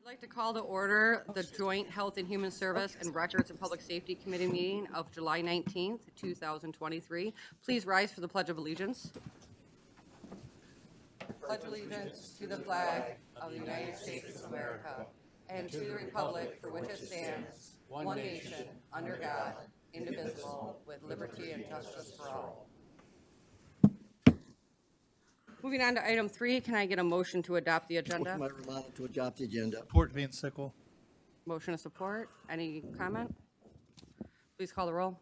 like to call to order the Joint Health and Human Service and Records and Public Safety Committee meeting of July 19th, 2023. Please rise for the Pledge of Allegiance. Pledge allegiance to the flag of the United States of America and to the republic for which it stands, one nation, under God, indivisible, with liberty and justice for all. Moving on to item 3, can I get a motion to adopt the agenda? Motion by Romano to adopt the agenda. Support Van Sickle. Motion of support. Any comment? Please call the roll.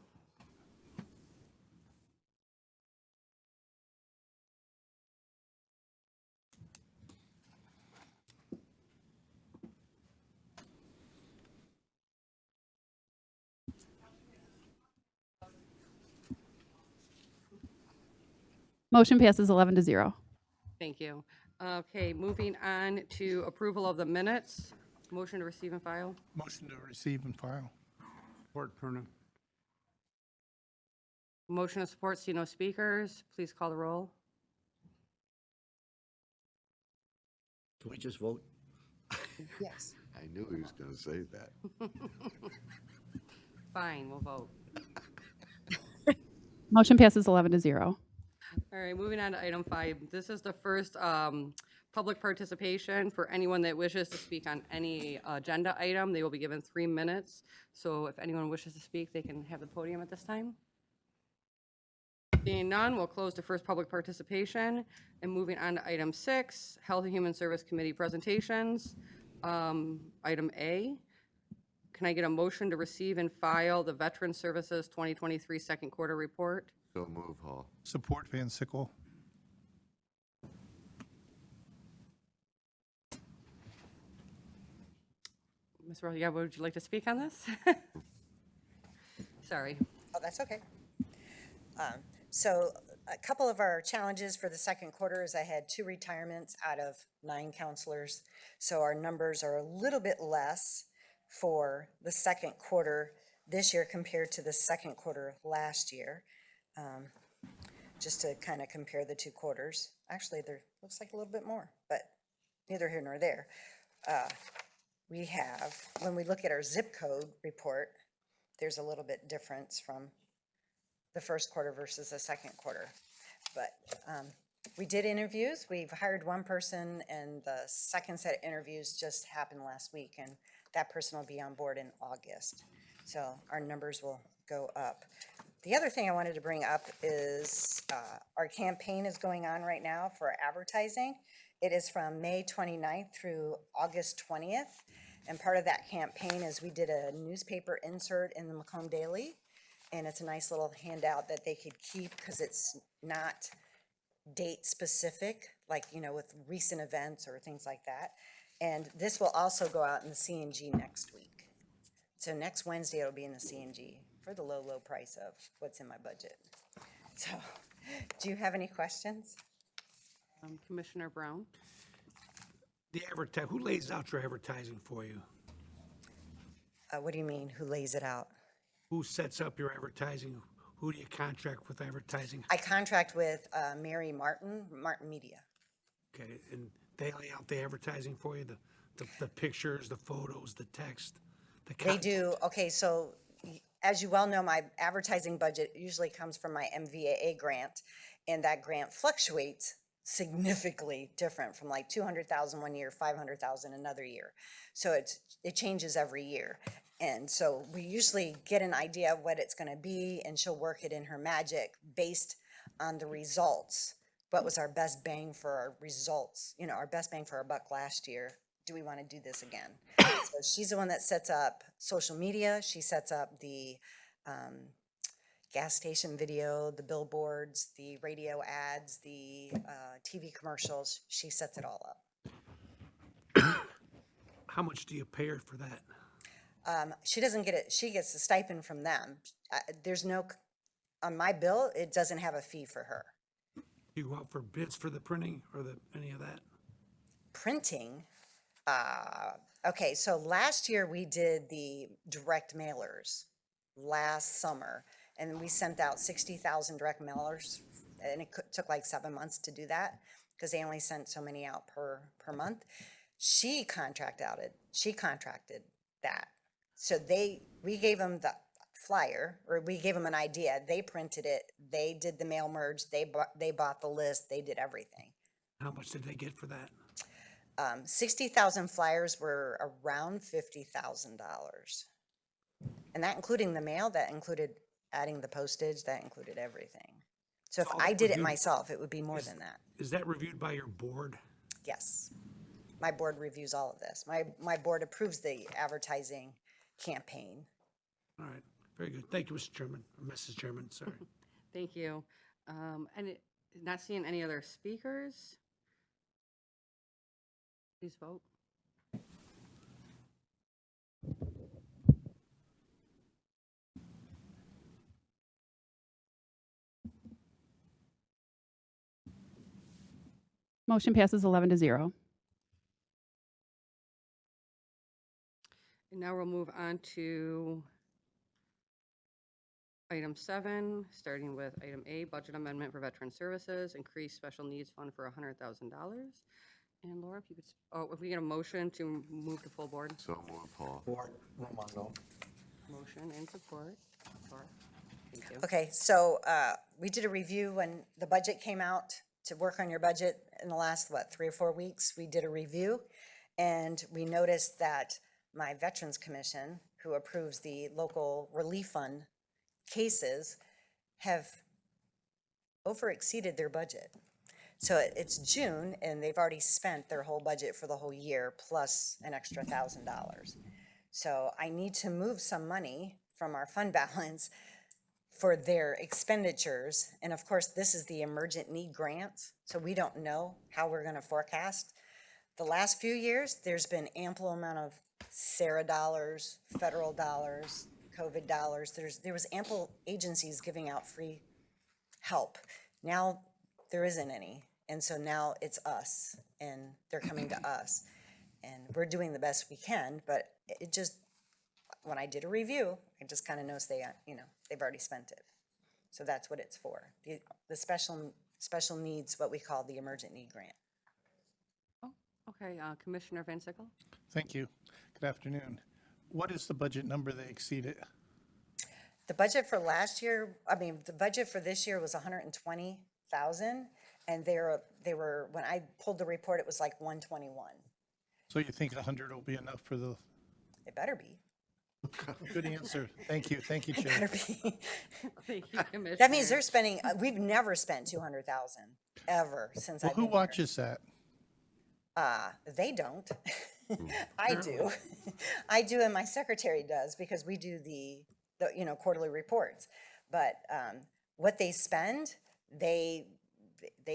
Motion passes 11-0. Thank you. Okay, moving on to approval of the minutes. Motion to receive and file. Motion to receive and file. Support Perna. Motion of support, see no speakers. Please call the roll. Can we just vote? Yes. I knew he was going to say that. Fine, we'll vote. Motion passes 11-0. All right, moving on to item 5. This is the first public participation for anyone that wishes to speak on any agenda item. They will be given 3 minutes. So if anyone wishes to speak, they can have the podium at this time. Seeing none, we'll close the first public participation. And moving on to item 6, Health and Human Service Committee presentations. Item A, can I get a motion to receive and file the Veteran Services 2023 second quarter report? So move, Hall. Support Van Sickle. Ms. Roya, would you like to speak on this? Sorry. Oh, that's okay. So a couple of our challenges for the second quarter is I had 2 retirements out of 9 counselors. So our numbers are a little bit less for the second quarter this year compared to the second quarter last year. Just to kind of compare the 2 quarters. Actually, there looks like a little bit more, but neither here nor there. We have, when we look at our zip code report, there's a little bit difference from the first quarter versus the second quarter. But we did interviews. We've hired 1 person, and the second set of interviews just happened last week, and that person will be on board in August. So our numbers will go up. The other thing I wanted to bring up is our campaign is going on right now for advertising. It is from May 29th through August 20th. And part of that campaign is we did a newspaper insert in the Macomb Daily. And it's a nice little handout that they could keep because it's not date specific, like, you know, with recent events or things like that. And this will also go out in the C&G next week. So next Wednesday, it'll be in the C&G for the low, low price of what's in my budget. So, do you have any questions? Commissioner Brown? Who lays out your advertising for you? What do you mean, who lays it out? Who sets up your advertising? Who do you contract with advertising? I contract with Mary Martin Media. Okay, and they lay out the advertising for you, the pictures, the photos, the text, the They content? do, okay, so as you well know, my advertising budget usually comes from my MVAA grant, and that grant fluctuates significantly different from like 200,000 one year, 500,000 another year. So it changes every year. And so we usually get an idea of what it's going to be, and she'll work it in her magic based on the results. What was our best bang for our results? You know, our best bang for our buck last year. Do we want to do this again? So she's the one that sets up social media. She sets up the gas station video, the billboards, the radio ads, the TV commercials. She sets it all up. How much do you pay her for that? She doesn't get it. She gets the stipend from them. There's no, on my bill, it doesn't have a fee for her. Do you go out for bids for the printing or any of that? Printing, okay, so last year we did the direct mailers last summer, and we sent out 60,000 direct mailers, and it took like 7 months to do that because they only sent so many out per month. She contracted that. So we gave them the flyer, or we gave them an idea. They printed it. They did the mail merge. They bought the list. They did everything. How much did they get for that? 60,000 flyers were around $50,000. And that including the mail, that included adding the postage, that included everything. So if Oh, I did it reviewed- myself, it would be more than that. Is that reviewed by your board? Yes. My board reviews all of this. My board approves the advertising campaign. All right, very good. Thank you, Mr. Chairman, or Mrs. Chairman, sorry. Thank you. Not seeing any other speakers? Please vote. Motion passes 11-0. And now we'll move on to item 7, starting with item A, budget amendment for veteran services, increase special needs fund for $100,000. And Laura, if you could, if we get a motion to move to full board, So move, Hall. Support, Romano. motion and support. Laura, thank you. Okay, so we did a review when the budget came out to work on your budget in the last, 3 or 4 weeks. We did a review, and we noticed that my Veterans Commission, who approves the local relief fund cases, have over-exceeded their budget. So it's June, and they've already spent their whole budget for the whole year, plus an extra $1,000. So I need to move some money from our fund balance for their expenditures. And of course, this is the emergent need grants, so we don't know how we're gonna forecast. The last few years, there's been ample amount of SARA dollars, federal dollars, COVID dollars. There was ample agencies giving out free help. Now, there isn't any. And so now it's us, and they're coming to us. And we're doing the best we can, but it just, when I did a review, I just kind of noticed they've already spent it. So that's what it's for. The special needs, what we call the emergent need grant. Oh, okay, Commissioner Van Sickle? Thank you. Good afternoon. What is the budget number they exceeded? The budget for last year, the budget for this year was 120,000, and they were, when I pulled the report, it was like 121. So you think 100 will be enough for the, It better be. good answer. Thank you, It Chair. better be. Thank you, Commissioner. That means they're spending, we've never spent 200,000, ever, since Well, I've been who here. watches that? They don't. I do. I do, and my secretary does, because we do the quarterly reports. But what they spend, they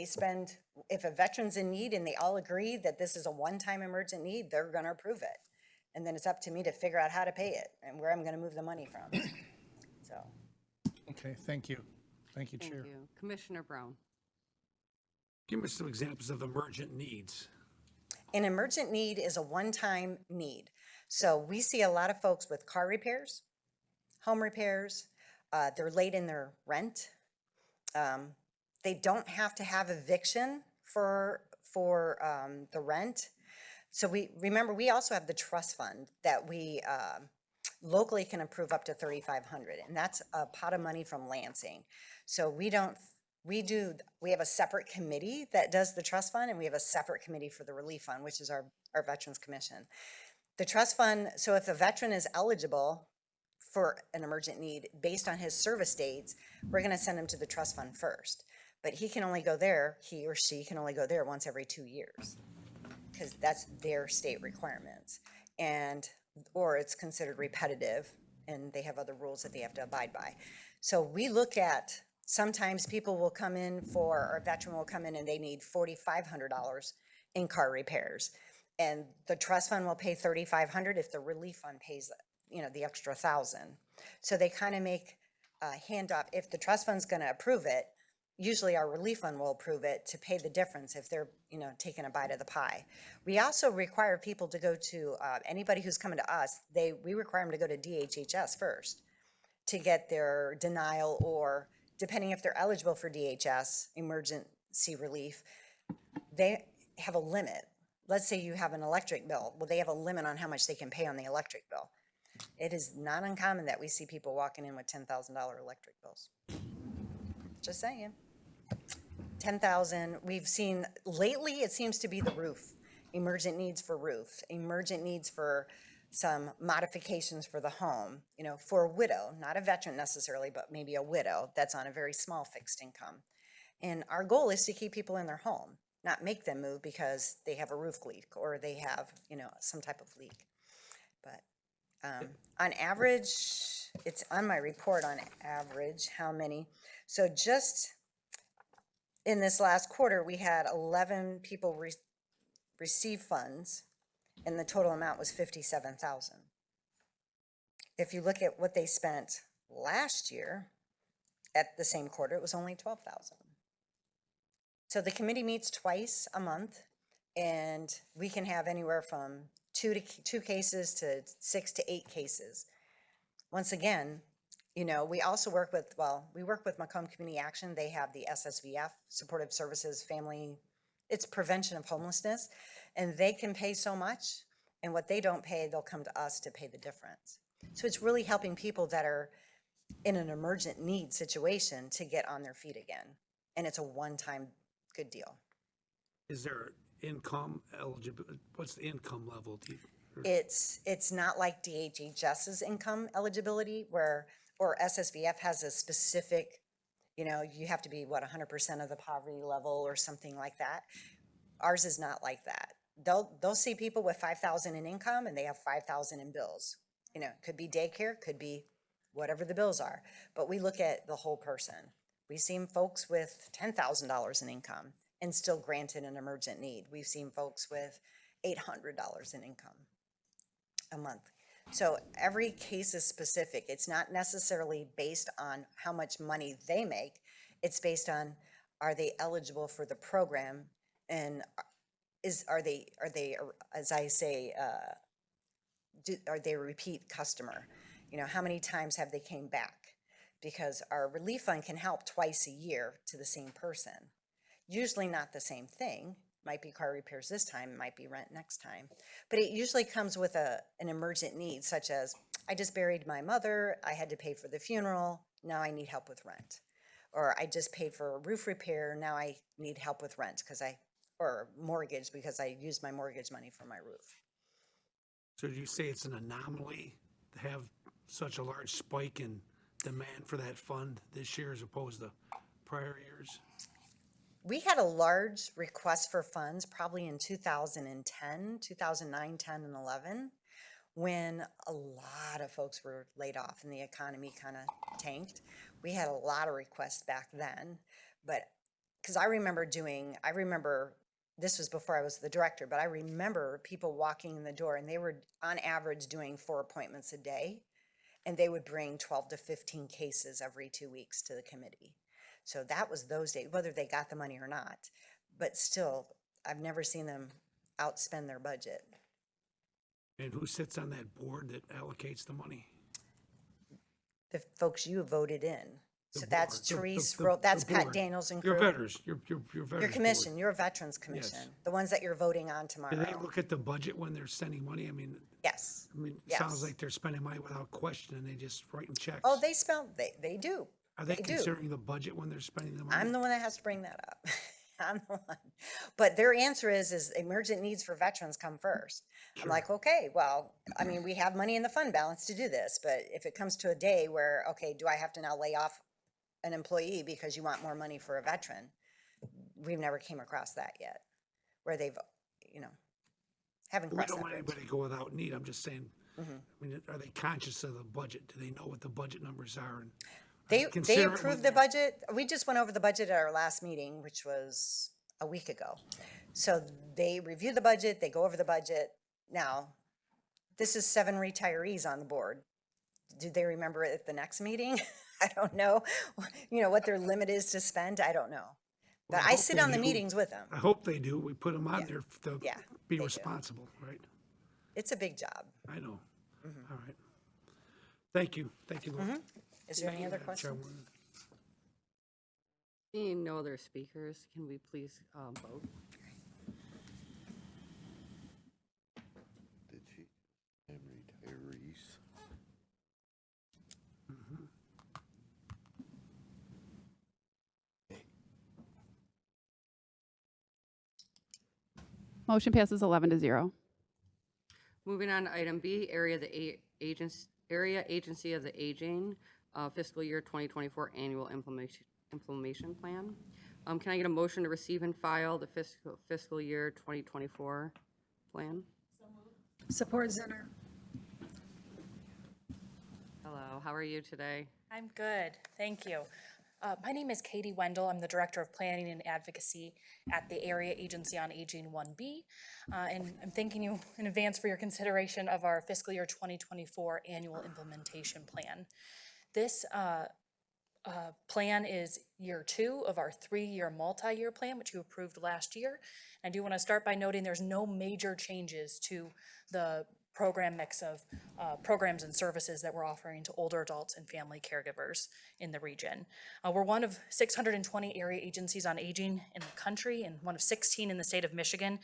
spend, if a veteran's in need and they all agree that this is a one-time emergent need, they're gonna approve it. And then it's up to me to figure out how to pay it and where I'm gonna move the money from. So, Okay, thank you. Thank you, Thank Chair. you. Commissioner Brown? Give me some examples of emergent needs. an emergent need is a one-time need. So we see a lot of folks with car repairs, home repairs, they're late in their rent. They don't have to have eviction for the rent. So we also have the trust fund that we locally can approve up to $3,500, and that's a pot of money from Lansing. So we have a separate committee that does the trust fund, and we have a separate committee for the relief fund, which is our Veterans Commission. The trust fund, so if a veteran is eligible for an emergent need based on his service dates, we're gonna send him to the trust fund first. But he or she can only go there once every 2 years, because that's their state requirements. Or it's considered repetitive, and they have other rules that they have to abide by. So we look at, sometimes people will come in or a veteran will come in and they need $4,500 in car repairs. And the trust fund will pay $3,500 if the relief fund pays, the extra $1,000. So they kind of make a handoff. If the trust fund's gonna approve it, usually our relief fund will approve it to pay the difference if they're, taking a bite of the pie. We also require people to go to, anybody who's coming to us, we require them to go to DHHS first to get their denial, or depending if they're eligible for DHS, emergency relief, they have a limit. let's say you have an electric bill. Well, they have a limit on how much they can pay on the electric bill. It is not uncommon that we see people walking in with $10,000 electric bills. Just saying. 10,000, we've seen, lately, it seems to be the roof. Emergent needs for roof, emergent needs for some modifications for the home, you know, for a widow, not a veteran necessarily, but maybe a widow that's on a very small fixed income. And our goal is to keep people in their home, not make them move because they have a roof leak or they have, you know, some type of leak. But on average, it's on my report on average, how many. So just in this last quarter, we had 11 people receive funds, and the total amount was 57,000. If you look at what they spent last year at the same quarter, it was only 12,000. So the committee meets twice a month, and we can have anywhere from two cases to 6 to 8 cases. Once again, you know, we also work with, we work with Macomb Community Action. They have the SSVF, Supportive Services Family, it's prevention of homelessness, and they can pay so much, and what they don't pay, they'll come to us to pay the difference. So it's really helping people that are in an emergent need situation to get on their feet again, and it's a one-time good deal. Is there income eligible? What's the income level? It's not like DHHS's income eligibility or SSVF has a specific, you know, you have to be, 100% of the poverty level or something like that. Ours is not like that. They'll see people with 5,000 in income and they have 5,000 in bills. You know, could be daycare, could be whatever the bills are. But we look at the whole person. We've seen folks with $10,000 in income and still granted an emergent need. We've seen folks with $800 in income a month. So every case is specific. It's not necessarily based on how much money they make. It's based on, are they eligible for the program, and are they as I say, are they a repeat customer? You know, how many times have they came back? Because our relief fund can help twice a year to the same person. Usually not the same thing. Might be car repairs this time, it might be rent next time. But it usually comes with an emergent need, such as, I just buried my mother, I had to pay for the funeral, now I need help with rent. Or I just paid for a roof repair, now I need help with rent or mortgage because I used my mortgage money for my roof. So do you say it's an anomaly to have such a large spike in demand for that fund this year as opposed to prior years? We had a large request for funds probably in 2009, 10, and 11, when a lot of folks were laid off and the economy kind of tanked. We had a lot of requests back then, but because I remember this was before I was the director, but I remember people walking in the door and they were on average doing 4 appointments a day, and they would bring 12 to 15 cases every 2 weeks to the committee. So that was those days, whether they got the money or not. But still, I've never seen them outspend their budget. And who sits on that board that allocates the money? The folks you voted in. The So that's board, the- Therese, the that's Pat board. Daniels and Your crew. veterans, your veterans. Your commission, board. your Veterans Commission, the ones that you're voting on Do they tomorrow. look at the budget when they're sending money? Yes. It sounds Yes. like they're spending money without question and they just writing checks. Oh, they do. Are they do. considering the budget when they're spending the money? I'm the one that has to bring that up. I'm the one. But their answer is emergent needs for veterans come first. I'm like, okay, well, we have money in the fund balance to do this, but if it comes to a day where, okay, do I have to now lay off an employee because you want more money for a veteran? We've never came across that yet, where they've, haven't We crossed don't that want bridge. anybody to go without need. I'm just saying, are they conscious of the budget? Do they know what the budget numbers are? And They consider it approved when the budget. We just went over the budget at our last meeting, which was a week ago. So they review the budget, they go over the budget. Now, this is 7 retirees on the board. Do they remember it at the next meeting? I don't know. What their limit is to spend, I don't know. But Well, I I hope sit they on the do. meetings with them. I hope they do. We put them on there to Yeah, be they do. responsible, right? It's a big job. I know. All right. Thank you. Thank you, Laura. Is there any other questions? Chairwoman. Seeing no other speakers, can we please vote? Jeez. Motion passes 11-0. Moving on to item B, Area Agency of the Aging, fiscal year 2024 annual implementation plan. Can I get a motion to receive and file the fiscal year 2024 plan? Support Zinner. Hello, how are you today? I'm good, thank you. My name is Katie Wendell. I'm the Director of Planning and Advocacy at the Area Agency on Aging 1B. And I'm thanking you in advance for your consideration of our fiscal year 2024 annual implementation plan. This plan is year 2 of our 3-year multi-year plan, which you approved last year. I do want to start by noting there's no major changes to the program mix of programs and services that we're offering to older adults and family caregivers in the region. We're one of 620 area agencies on aging in the country and one of 16 in the state of Michigan,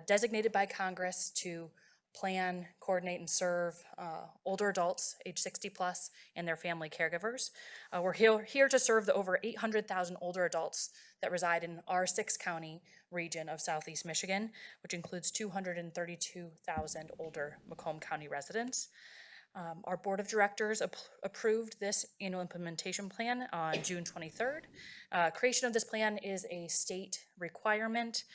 designated by Congress to plan, coordinate, and serve older adults age 60 plus and their family caregivers. We're here to serve the over 800,000 older adults that reside in our 6-county region of Southeast Michigan, which includes 232,000 older Macomb County residents. Our board of directors approved this annual implementation plan on June 23rd. Creation of this plan is a state requirement.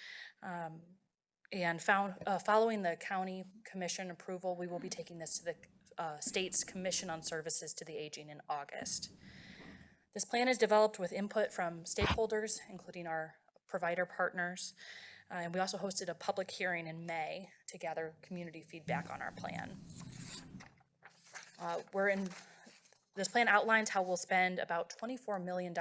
And following the county commission approval, we will be taking this to the state's Commission on Services to the Aging in August. This plan is developed with input from stakeholders, including our provider partners. And we also hosted a public hearing in May to gather community feedback on our plan. This plan outlines how we'll spend about $24 million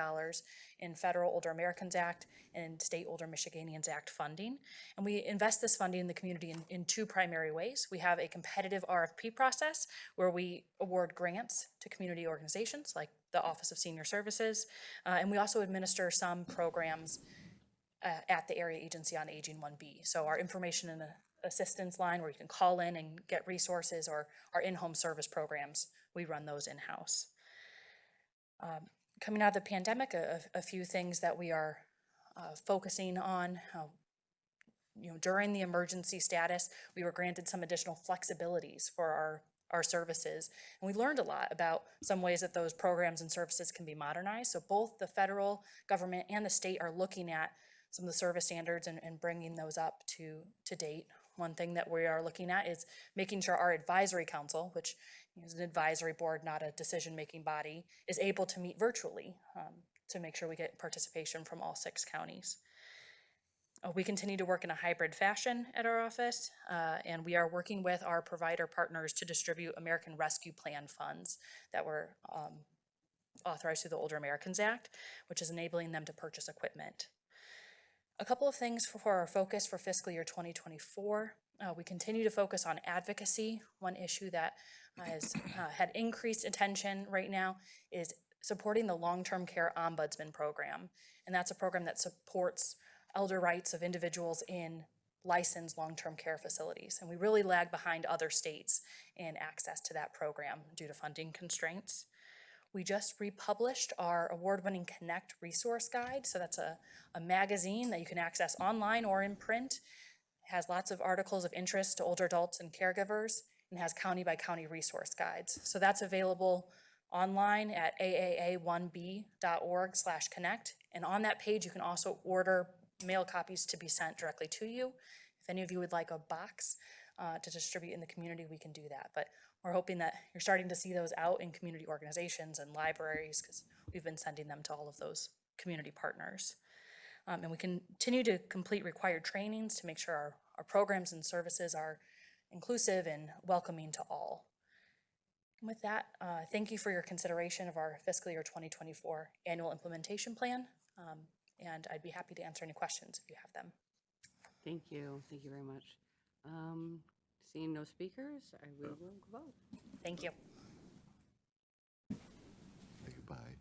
in federal Older Americans Act and state Older Michiganians Act funding. And we invest this funding in the community in 2 primary ways. We have a competitive RFP process where we award grants to community organizations like the Office of Senior Services. And we also administer some programs at the Area Agency on Aging 1B. So our information and assistance line where you can call in and get resources, or our in-home service programs, we run those in-house. Coming out of the pandemic, a few things that we are focusing on. During the emergency status, we were granted some additional flexibilities for our services. And we learned a lot about some ways that those programs and services can be modernized. So both the federal government and the state are looking at some of the service standards and bringing those up to date. One thing that we are looking at is making sure our advisory council, which is an advisory board, not a decision-making body, is able to meet virtually to make sure we get participation from all 6 counties. We continue to work in a hybrid fashion at our office, and we are working with our provider partners to distribute American Rescue Plan funds that were authorized through the Older Americans Act, which is enabling them to purchase equipment. A couple of things for our focus for fiscal year 2024. We continue to focus on advocacy. One issue that has had increased attention right now is supporting the Long-Term Care Ombudsman Program. And that's a program that supports elder rights of individuals in licensed long-term care facilities. And we really lag behind other states in access to that program due to funding constraints. We just republished our award-winning Connect resource guide. So that's a magazine that you can access online or in print. It has lots of articles of interest to older adults and caregivers, and has county-by-county resource guides. So that's available online at aaa1b.org/connect. And on that page, you can also order mail copies to be sent directly to you. If any of you would like a box to distribute in the community, we can do that. But we're hoping that you're starting to see those out in community organizations and libraries, because we've been sending them to all of those community partners. And we continue to complete required trainings to make sure our programs and services are inclusive and welcoming to all. And with that, thank you for your consideration of our fiscal year 2024 annual implementation plan. And I'd be happy to answer any questions if you have them. Thank you very much. Seeing no speakers, I will vote. Thank you. Say goodbye.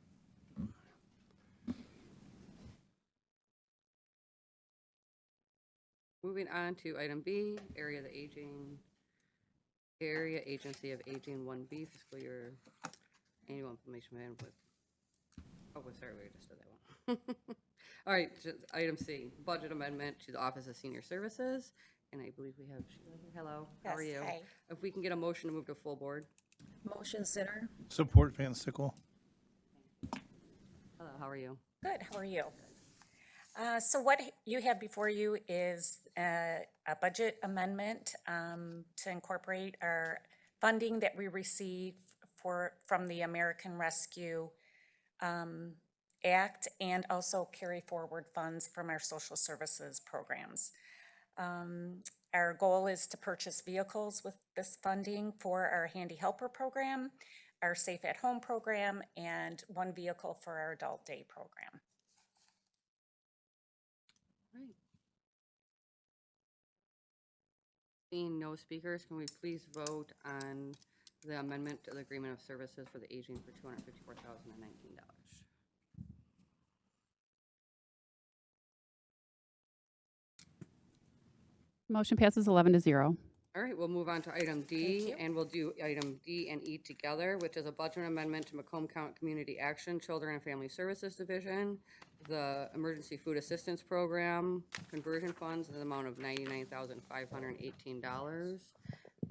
Moving on to item B, Area of the Aging Area Agency of Aging 1B fiscal year annual information man with, oh, sorry, we just did that one. All right, item C, budget amendment to the Office of Senior Services. And I believe we have Sheila here. Hello, how are Yes, you? hi. If we can get a motion to move to full board. Motion Center. Support Van Sickle. Hello, how are you? Good, how are you? So what you have before you is a budget amendment to incorporate our funding that we receive from the American Rescue Act and also carry forward funds from our social services programs. Our goal is to purchase vehicles with this funding for our Handy Helper program, our Safe at Home program, and one vehicle for our Adult Day program. Right. Seeing no speakers, can we please vote on the amendment to the agreement of services for the aging for $254,019? Motion passes 11-0. All right, we'll move on to item D, you. and we'll do item D and E together, which is a budget amendment to Macomb County Community Action Children and Family Services Division, the Emergency Food Assistance Program, conversion funds in the amount of $99,518,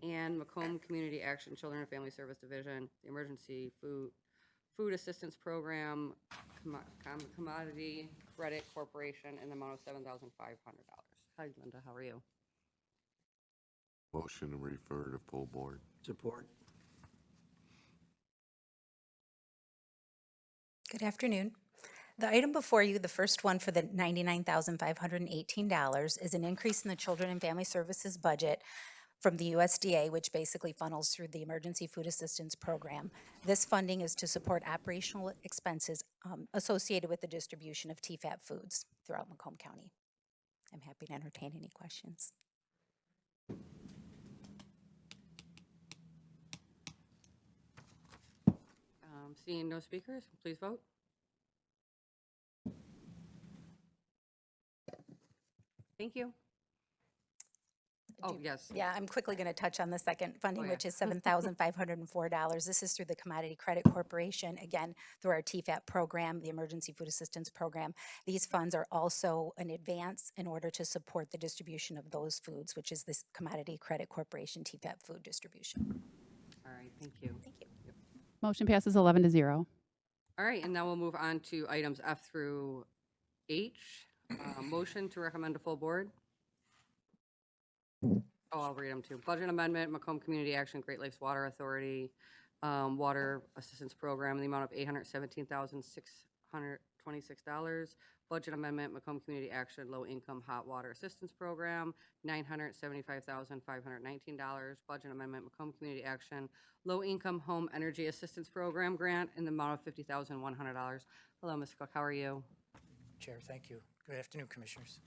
and Macomb Community Action Children and Family Service Division, the Emergency Food Assistance Program, Commodity Credit Corporation in the amount of $7,500. Hi, Linda, how are you? Motion to refer to full board. Support. Good afternoon. The item before you, the first one for the $99,518, is an increase in the Children and Family Services budget from the USDA, which basically funnels through the Emergency Food Assistance Program. This funding is to support operational expenses associated with the distribution of TEFAP foods throughout Macomb County. I'm happy to entertain any questions. Seeing no speakers, please vote. Thank you. Oh, yes. Yeah, I'm quickly going to touch on the second funding, yeah. which is $7,504. This is through the Commodity Credit Corporation, again, through our TEFAP program, the Emergency Food Assistance Program. These funds are also an advance in order to support the distribution of those foods, which is this Commodity Credit Corporation TEFAP food distribution. All right, thank you. Thank you. Motion passes 11-0. All right, and now we'll move on to items F through H. Motion to recommend to full board. Oh, I'll read them too. Budget amendment, Macomb Community Action, Great Lakes Water Authority, Water Assistance Program, in the amount of $817,626. Budget amendment, Macomb Community Action, Low Income Hot Water Assistance Program, $975,519. Budget amendment, Macomb Community Action, Low Income Home Energy Assistance Program grant in the amount of $50,100. Hello, Ms. Cook, how are you? Chair, thank you. Good afternoon, Commissioners.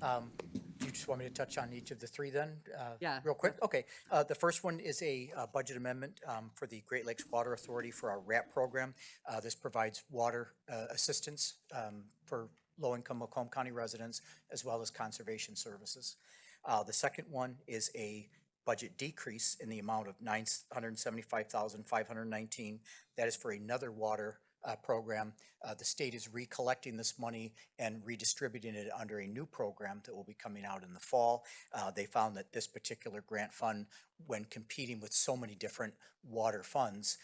Do you just want me to touch on each of the three then? Yeah. Real quick? Okay. The first one is a budget amendment for the Great Lakes Water Authority for our RAP program. This provides water assistance for low-income Macomb County residents as well as conservation services. The second one is a budget decrease in the amount of $975,519. That is for another water program. The state is recollecting this money and redistributing it under a new program that will be coming out in the fall. They found that this particular grant fund, when competing with so many different water funds,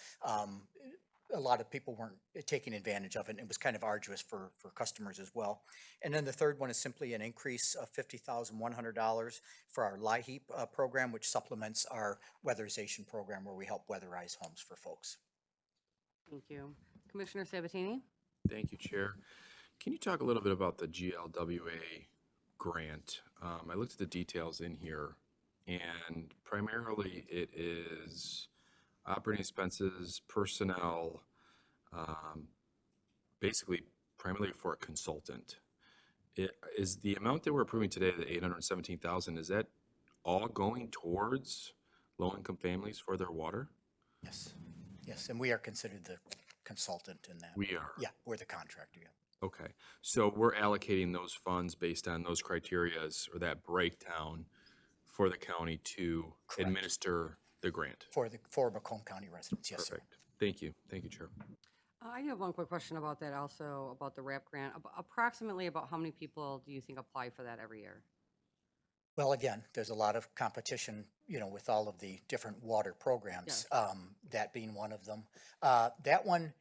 a lot of people weren't taking advantage of it, and it was kind of arduous for customers as well. And then the third one is simply an increase of $50,100 for our LIHEAP program, which supplements our weatherization program where we help weatherize homes for folks. Thank you. Commissioner Sabatini? Thank you, Chair. Can you talk a little bit about the GLWA grant? I looked at the details in here, and primarily it is operating expenses, personnel, basically primarily for a consultant. Is the amount that we're approving today, the $817,000, is that all going towards low-income families for their water? Yes, yes, and we are considered the consultant in that. We are? Yeah, we're the contractor, yeah. Okay, so we're allocating those funds based on those criterias or that breakdown for the county to Correct. administer the grant. For Macomb County residents, yes, sir. Perfect. Thank you. Thank you, Chair. I do have one quick question about that also, about the RAP grant. Approximately about how many people do you think apply for that every year? Well, again, there's a lot of competition, you know, with all of the different water programs, that being one of them. That one,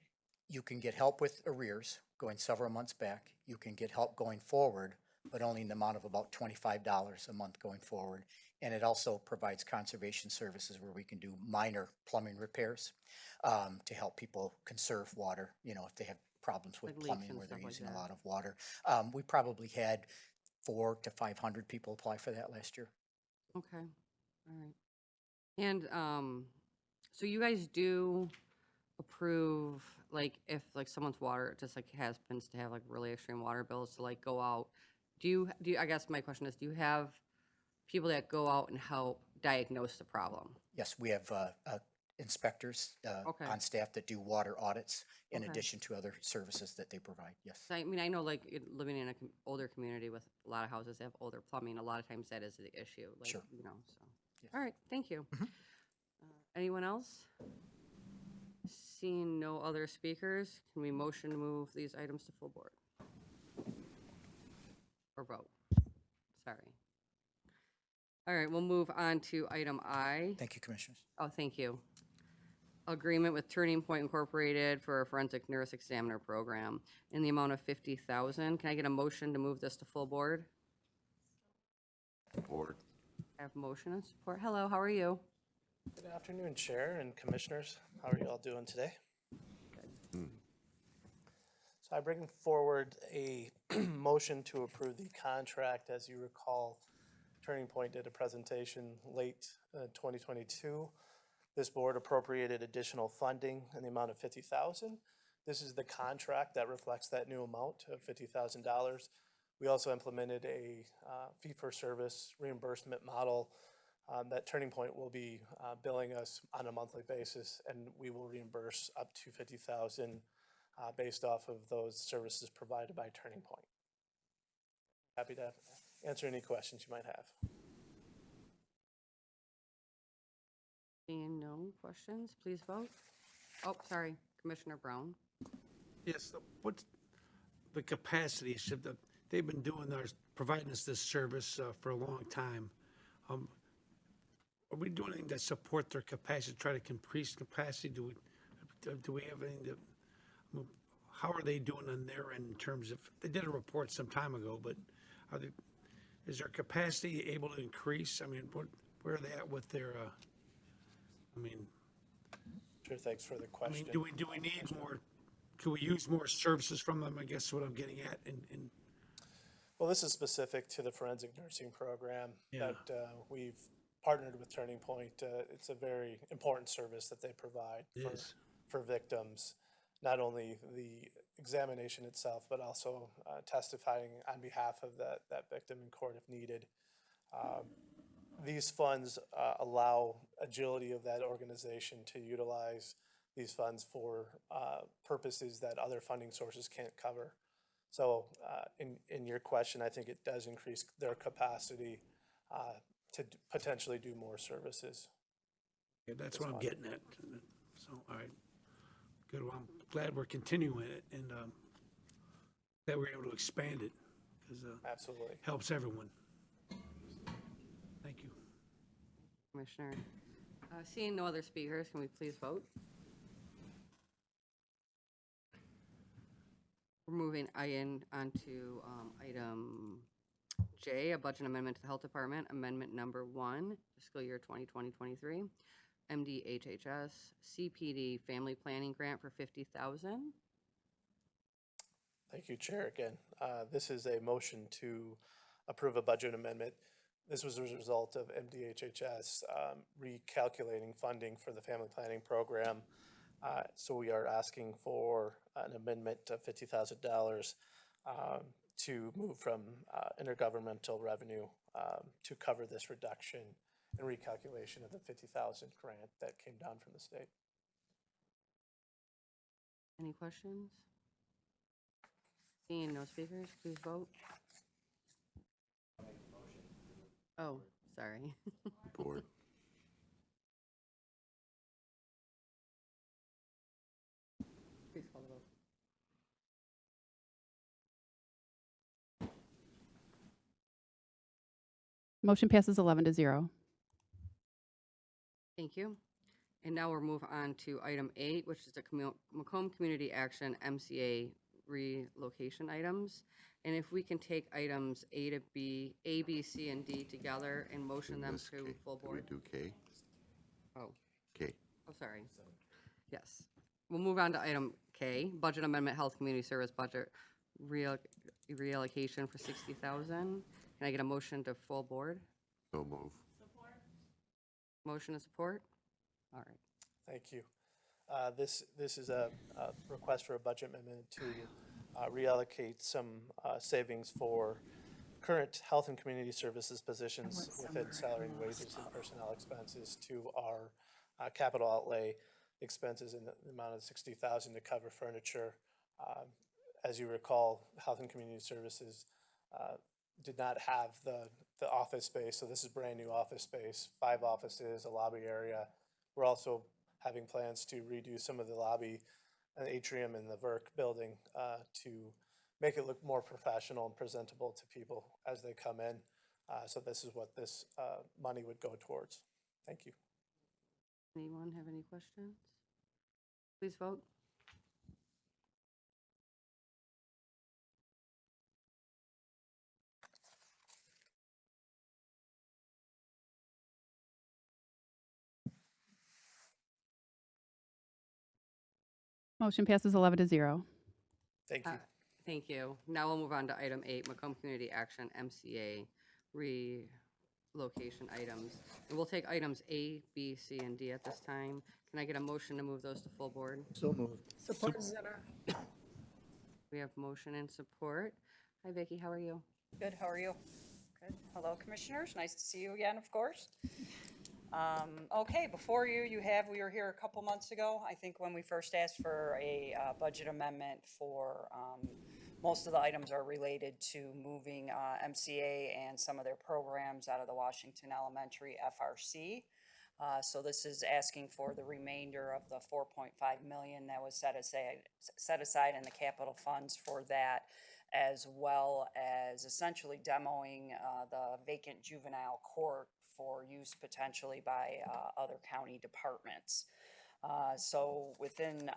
you can get help with arrears going several months back. You can get help going forward, but only in the amount of about $25 a month going forward. And it also provides conservation services where we can do minor plumbing repairs to help people conserve water, you know, if they have problems with Like leaks plumbing and where they're stuff like using a that. lot of water. We probably had 400 to 500 people apply for that last year. Okay, all right. And so you guys do approve, like, if like someone's water just like happens to have like really extreme water bills to like go out, do you, I guess my question is, do you have people that go out and help diagnose the problem? Yes, we have inspectors Okay. on staff that do water audits in Okay. addition to other services that they provide, yes. I mean, I know like living in an older community with a lot of houses that have older plumbing, a lot of times that is the issue. Like, Sure. you know, so. Yes. All right, thank you. Anyone else? Seeing no other speakers, can we motion to move these items to full board? Or vote? Sorry. All right, we'll move on to item I. Thank you, Commissioners. Oh, thank you. Agreement with Turning Point Incorporated for a forensic nurse examiner program in the amount of $50,000. Can I get a motion to move this to full board? Board. I have motion and support. Hello, how are you? Good afternoon, Chair and Commissioners. How are you all doing today? So I bring forward a motion to approve the contract. As you recall, Turning Point did a presentation late 2022. This board appropriated additional funding in the amount of $50,000. This is the contract that reflects that new amount of $50,000. We also implemented a fee-for-service reimbursement model that Turning Point will be billing us on a monthly basis, and we will reimburse up to $50,000 based off of those services provided by Turning Point. Happy to answer any questions you might have. Seeing no questions, please vote. Oh, sorry, Commissioner Brown. Yes, what's the capacity? They've been providing us this service for a long time. Are we doing anything to support their capacity, try to increase capacity? Do we have anything how are they doing on their end in terms of, they did a report some time ago, but is their capacity able to increase? I mean, where are they at with their, Sure, thanks for the question. do we need more, can we use more services from them, I guess is what I'm getting at, Well, this is specific to the forensic nursing program Yeah. that we've partnered with Turning Point. It's a very important service that they provide It is. for victims, not only the examination itself, but also testifying on behalf of that victim in court if needed. These funds allow agility of that organization to utilize these funds for purposes that other funding sources can't cover. So in your question, I think it does increase their capacity to potentially do more services. Yeah, that's what I'm getting at. So, all right, good. Well, I'm glad we're continuing it and that we're able to expand it because Absolutely. helps everyone. Thank you. Commissioner. Seeing no other speakers, can we please vote? We're moving on to item J, a budget amendment to the Health Department, amendment number 1, fiscal year 2020-23, MDHHS, CPD Family Planning Grant for $50,000. Thank you, Chair. Again, this is a motion to approve a budget amendment. This was a result of MDHHS recalculating funding for the family planning program. So we are asking for an amendment of $50,000 to move from intergovernmental revenue to cover this reduction and recalculation of the $50,000 grant that came down from the state. Any questions? Seeing no speakers, please vote. Oh, Sorry. Board. Please call the vote. Motion passes 11-0. Thank you. And now we'll move on to item 8, which is the Macomb Community Action MCA relocation items. And if we can take items A, B, C, and D together and motion them Miss to K. full Did we board. do K? Oh, K. oh, sorry. Yes. We'll move on to item K, Budget Amendment Health Community Service Budget Reallocation for $60,000. Can I get a motion to full board? So move. Motion and support? All right. Thank you. This is a request for a budget amendment to reallocate some savings for current health and community services positions within salary and wages and personnel expenses to our capital outlay expenses in the amount of $60,000 to cover furniture. As you recall, health and community services did not have the office space, so this is brand new office space, 5 offices, a lobby area. We're also having plans to redo some of the lobby and atrium in the VERC building to make it look more professional and presentable to people as they come in. So this is what this money would go towards. Thank you. Anyone have any questions? Please vote. Motion passes 11-0. Thank you. Thank you. Now we'll move on to item 8, Macomb Community Action MCA relocation items. And we'll take items A, B, C, and D at this time. Can I get a motion to move those to full board? So moved. Support Zinner. We have motion and support. Hi, Vicki, how are you? Good, how are you? Good. Hello, Commissioners. Nice to see you again, of course. Okay, before you, we were here a couple months ago, I think, when we first asked for a budget amendment for, most of the items are related to moving MCA and some of their programs out of the Washington Elementary FRC. So this is asking for the remainder of the $4.5 million that was set aside in the capital funds for that, as well as essentially demoing the vacant juvenile court for use potentially by other county departments. So within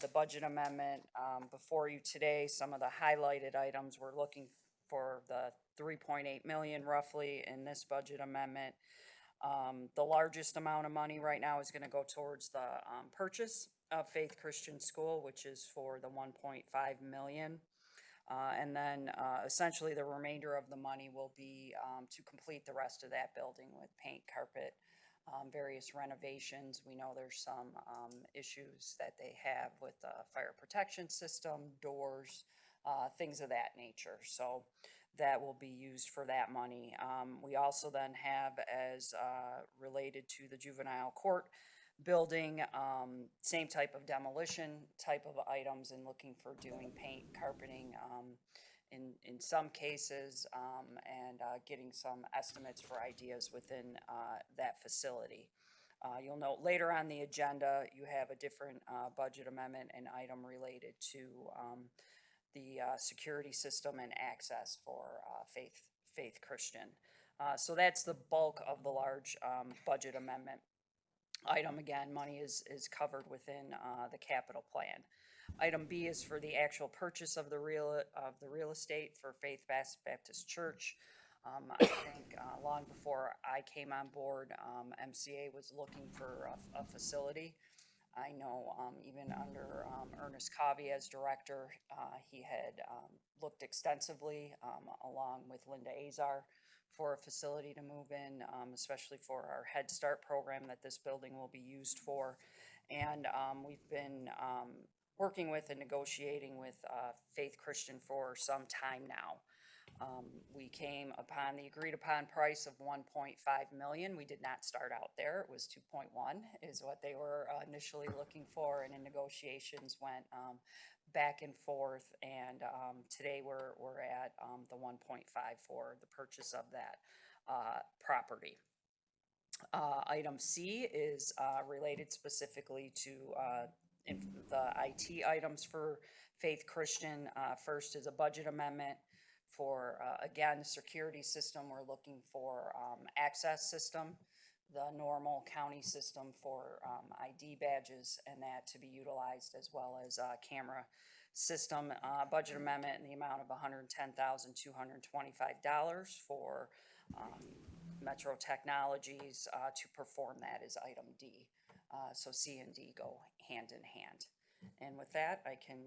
the budget amendment before you today, some of the highlighted items, we're looking for the 3.8 million roughly in this budget amendment. The largest amount of money right now is going to go towards the purchase of Faith Christian School, which is for the 1.5 million. And then essentially the remainder of the money will be to complete the rest of that building with paint, carpet, various renovations. We know there's some issues that they have with the fire protection system, doors, things of that nature. So that will be used for that money. We also then have, as related to the juvenile court building, same type of demolition type of items, and looking for doing paint, carpeting in some cases, and getting some estimates for ideas within that facility. You'll note later on the agenda, you have a different budget amendment and item related to the security system and access for Faith Christian. So that's the bulk of the large budget amendment item. Again, money is covered within the capital plan. Item B is for the actual purchase of the real estate for Faith Baptist Church. I think long before I came on board, MCA was looking for a facility. I know even under Ernest Covey as director, he had looked extensively along with Linda Azar for a facility to move in, especially for our Head Start program that this building will be used for. And we've been working with and negotiating with Faith Christian for some time now. We came upon the agreed upon price of 1.5 million. We did not start out there. It was 2.1 is what they were initially looking for, and in negotiations went back and forth, and today we're at the 1.5 for the purchase of that property. Item C is related specifically to the IT items for Faith Christian. First is a budget amendment for, again, security system. We're looking for access system, the normal county system for ID badges, and that to be utilized, as well as camera system. Budget amendment in the amount of $110,225 for Metro Technologies to perform that is item D. So C and D go hand in hand. And with that, I can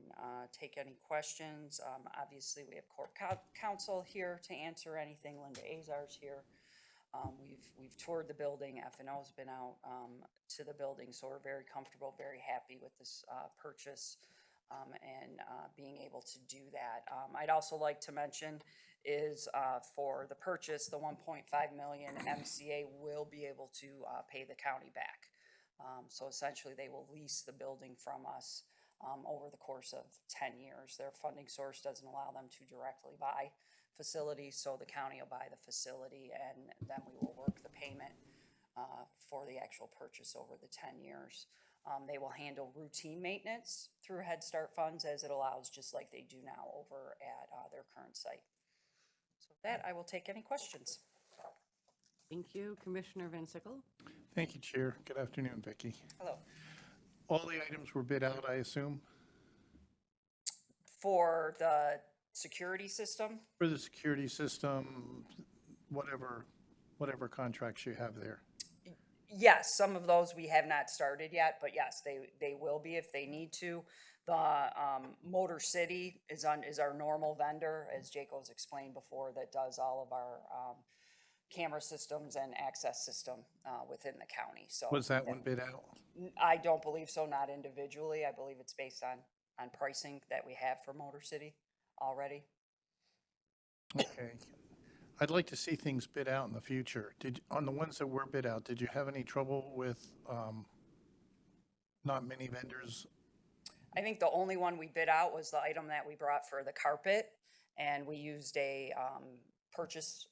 take any questions. Obviously, we have Corp Counsel here to answer anything. Linda Azar's here. We've toured the building. FNO's been out to the building, so we're very comfortable, very happy with this purchase and being able to do that. I'd also like to mention is for the purchase, the 1.5 million MCA will be able to pay the county back. So essentially, they will lease the building from us over the course of 10 years. Their funding source doesn't allow them to directly buy facilities, so the county will buy the facility, and then we will work the payment for the actual purchase over the 10 years. They will handle routine maintenance through Head Start funds as it allows, just like they do now over at their current site. So with that, I will take any questions. Thank you. Commissioner Van Sickle? Thank you, Chair. Good afternoon, Vicki. Hello. All the items were bid out, I assume? For the security system, For the security system, whatever contracts you have there. yes, some of those we have not started yet, but yes, they will be if they need to. The Motor City is our normal vendor, as Jacob's explained before, that does all of our camera systems and access system within the county. So Was that one bid out? I don't believe so, not individually. I believe it's based on pricing that we have for Motor City already. Okay. I'd like to see things bid out in the future. On the ones that were bid out, did you have any trouble with not many vendors? I think the only one we bid out was the item that we brought for the carpet, and we used a purchase,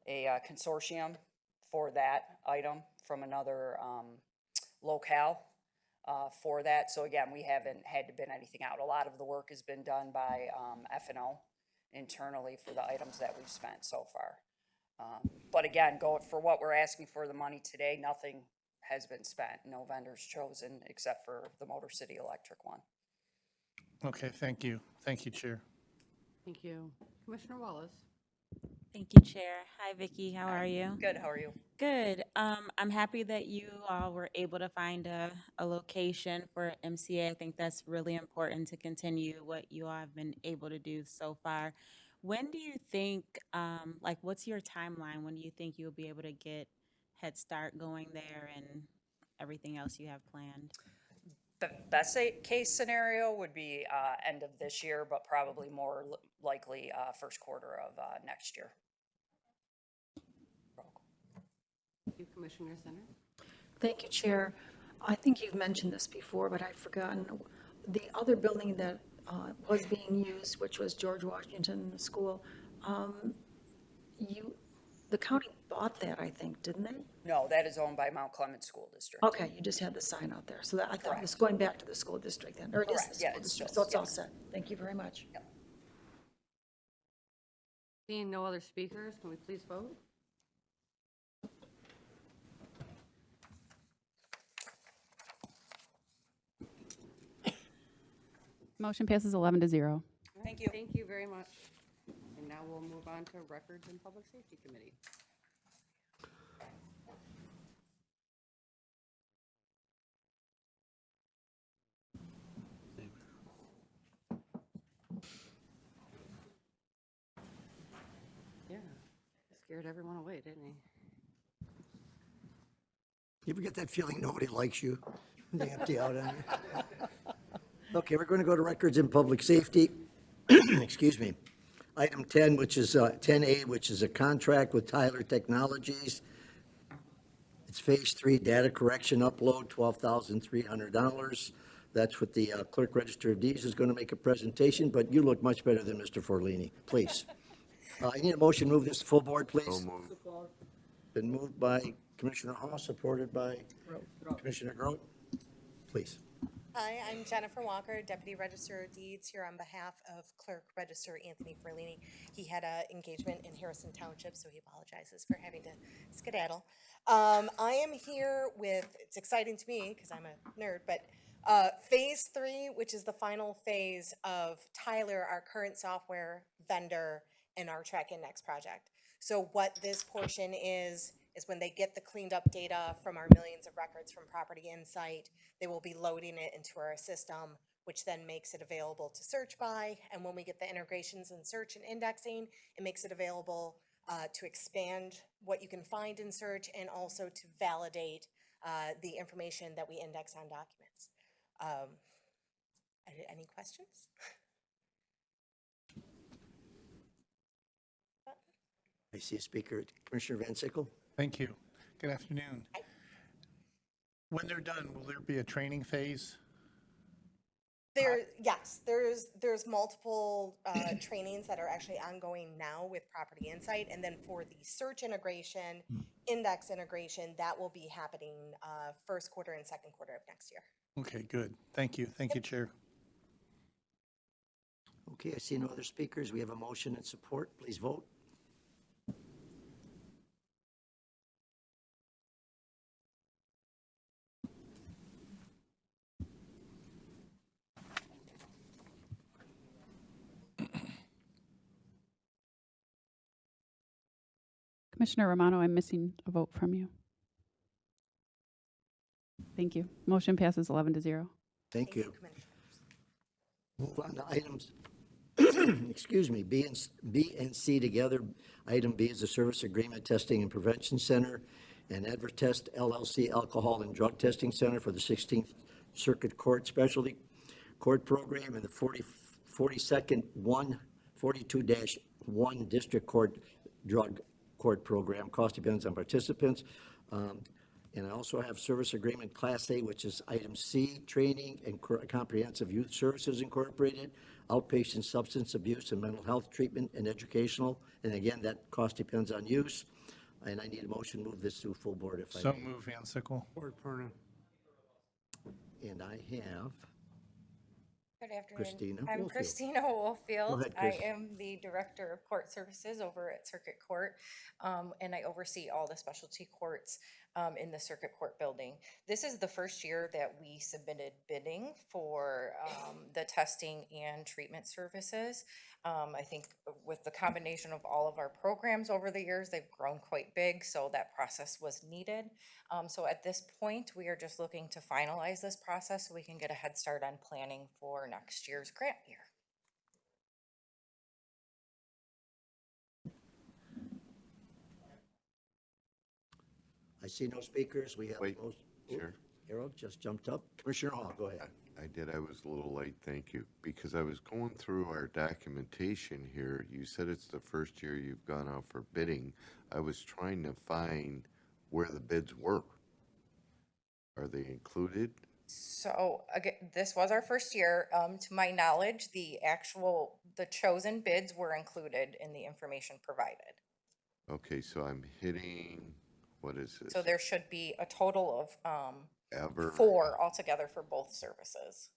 a consortium for that item from another locale for that. So again, we haven't had to bid anything out. A lot of the work has been done by FNO internally for the items that we've spent so far. But again, for what we're asking for the money today, nothing has been spent. No vendors chosen except for the Motor City Electric one. Okay, thank you. Thank you, Chair. Thank you. Commissioner Wallace? Thank you, Chair. Hi, Vicki. How are you? Good, how are you? Good. I'm happy that you all were able to find a location for MCA. I think that's really important to continue what you all have been able to do so far. When do you think, what's your timeline? When do you think you'll be able to get Head Start going there and everything else you have planned? The best case scenario would be end of this year, but probably more likely first quarter of next year. Thank you, Commissioner Center? Thank you, Chair. I think you've mentioned this before, but I've forgotten. The other building that was being used, which was George Washington School, the county bought that, I think, didn't they? No, that is owned by Mount Clemens School District. Okay, you just had the sign out there. So that, I thought it was going back to the school district then, or it is Correct. the Yeah, school it's district. just- So it's all yeah. set. Thank you very much. Yep. Seeing no other speakers, can we please vote? Motion passes 11-0. Thank you. Thank you very much. And now we'll move on to Records and Public Safety Committee. Yeah, scared everyone away, didn't he? You ever get that feeling nobody likes you? They empty out on you? Okay, we're going to go to Records and Public Safety. Excuse me. Item 10, which is 10A, which is a contract with Tyler Technologies. It's Phase 3 data correction upload, $12,300. That's what the Clerk Register of Deeds is going to make a presentation, but you look much better than Mr. Forlini. Please. I need a motion to move this to full board, please. So moved. Been moved by Commissioner Hall, supported by Commissioner Grote. Please. Hi, I'm Jennifer Walker, Deputy Register of Deeds, here on behalf of Clerk Register Anthony Ferlini. He had an engagement in Harrison Township, so he apologizes for having to skedaddle. I am here with, it's exciting to me because I'm a nerd, but Phase 3, which is the final phase of Tyler, our current software vendor, and our Track Index project. So what this portion is when they get the cleaned up data from our millions of records from Property Insight, they will be loading it into our system, which then makes it available to search by. And when we get the integrations in search and indexing, it makes it available to expand what you can find in search and also to validate the information that we index on documents. Any questions? I see a speaker, Commissioner Van Sickle. Thank you. Good afternoon. When they're done, will there be a training phase? Yes, there's multiple trainings that are actually ongoing now with Property Insight, and then for the search integration, index integration, that will be happening first quarter and second quarter of next year. Okay, good. Thank you. Thank you, Chair. Okay, I see no other speakers. We have a motion and support. Please vote. Commissioner Romano, I'm missing a vote from you. Thank you. Motion passes 11-0. Thank you. Move on to items, excuse me, B and C together. Item B is the Service Agreement Testing and Prevention Center and Avertest LLC Alcohol and Drug Testing Center for the 16th Circuit Court Specialty Court Program and the 42nd 42-1 District Court Drug Court Program. Cost depends on participants. And I also have Service Agreement Class A, which is item C, Training and Comprehensive Youth Services Incorporated, Outpatient Substance Abuse and Mental Health Treatment and Educational. And again, that cost depends on use. And I need a motion to move this to full board if I So may. move, Van Sickle. And I have Good afternoon. Christina I'm Woolfield. Christina Woolfield. Go ahead, I Chris. am the Director of Court Services over at Circuit Court, and I oversee all the specialty courts in the Circuit Court building. This is the first year that we submitted bidding for the testing and treatment services. I think with the combination of all of our programs over the years, they've grown quite big, so that process was needed. So at this point, we are just looking to finalize this process so we can get a head start on planning for next year's grant year. I see no speakers. We have. Wait, Chair. Harold just jumped up. Commissioner Hall, go ahead. I did. I was a little late, thank you. Because I was going through our documentation here. You said it's the first year you've gone out for bidding. I was trying to find where the bids were. Are they included? So again, this was our first year. To my knowledge, the chosen bids were included in the information provided. Okay, so I'm hitting, what is this? So there should be a total of 4 altogether for both services.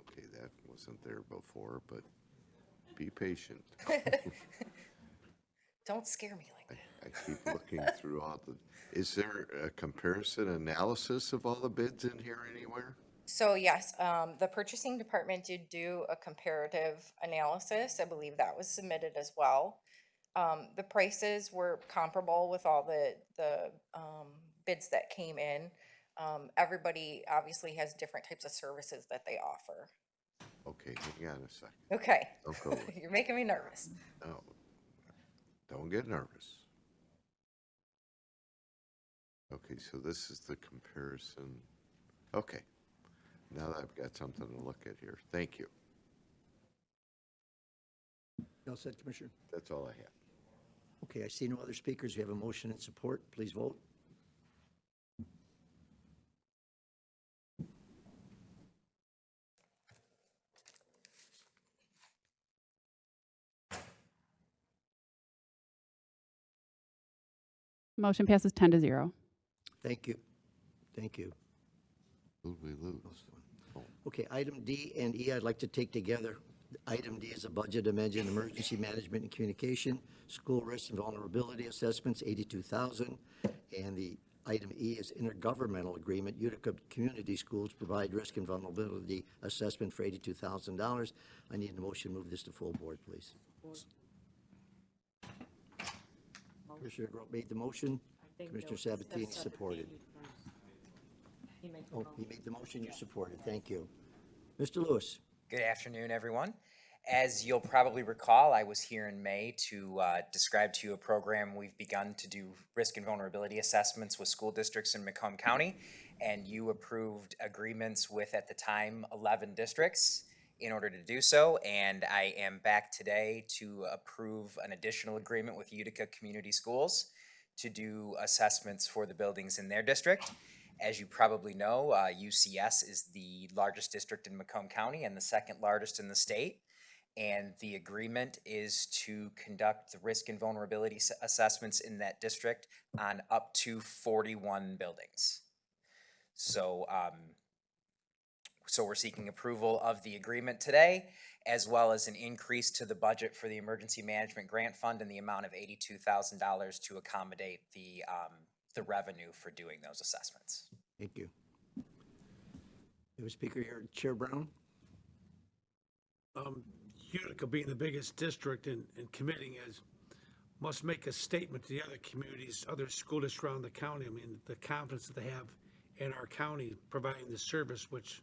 Okay, that wasn't there before, but be patient. Don't scare me like that. I keep looking through all the, is there a comparison analysis of all the bids in here anywhere? So yes, the purchasing department did do a comparative analysis. I believe that was submitted as well. The prices were comparable with all the bids that came in. Everybody obviously has different types of services that they offer. Okay, hang on a second. Okay. Don't go away. You're making me nervous. No, don't get nervous. Okay, so this is the comparison. Okay, now that I've got something to look at here. Thank you. You all set, Commissioner? That's all I have. Okay, I see no other speakers. We have a motion and support. Please vote. Motion passes 10-0. Thank you. Thank you. Who'd we lose? Okay, item D and E I'd like to take together. Item D is a budget amendment, emergency management and communication, school risk and vulnerability assessments, $82,000. And the item E is intergovernmental agreement, Utica Community Schools provide risk and vulnerability assessment for $82,000. I need a motion to move this to full board, please. Commissioner Grote made the motion. Commissioner Sabatini supported. Oh, he made the motion, you supported. Thank you. Mr. Lewis. Good afternoon, everyone. As you'll probably recall, I was here in May to describe to you a program we've begun to do risk and vulnerability assessments with school districts in Macomb County, and you approved agreements with, at the time, 11 districts in order to do so, and I am back today to approve an additional agreement with Utica Community Schools to do assessments for the buildings in their district. As you probably know, UCS is the largest district in Macomb County and the second largest in the state. And the agreement is to conduct the risk and vulnerability assessments in that district on up to 41 buildings. So, so we're seeking approval of the agreement today, as well as an increase to the budget for the Emergency Management Grant Fund in the amount of $82,000 to accommodate the revenue for doing those assessments. Thank you. We have a speaker here, Chair Brown. Utica being the biggest district and committing must make a statement to the other communities, other school districts around the county. I mean, the confidence that they have in our county providing the service, which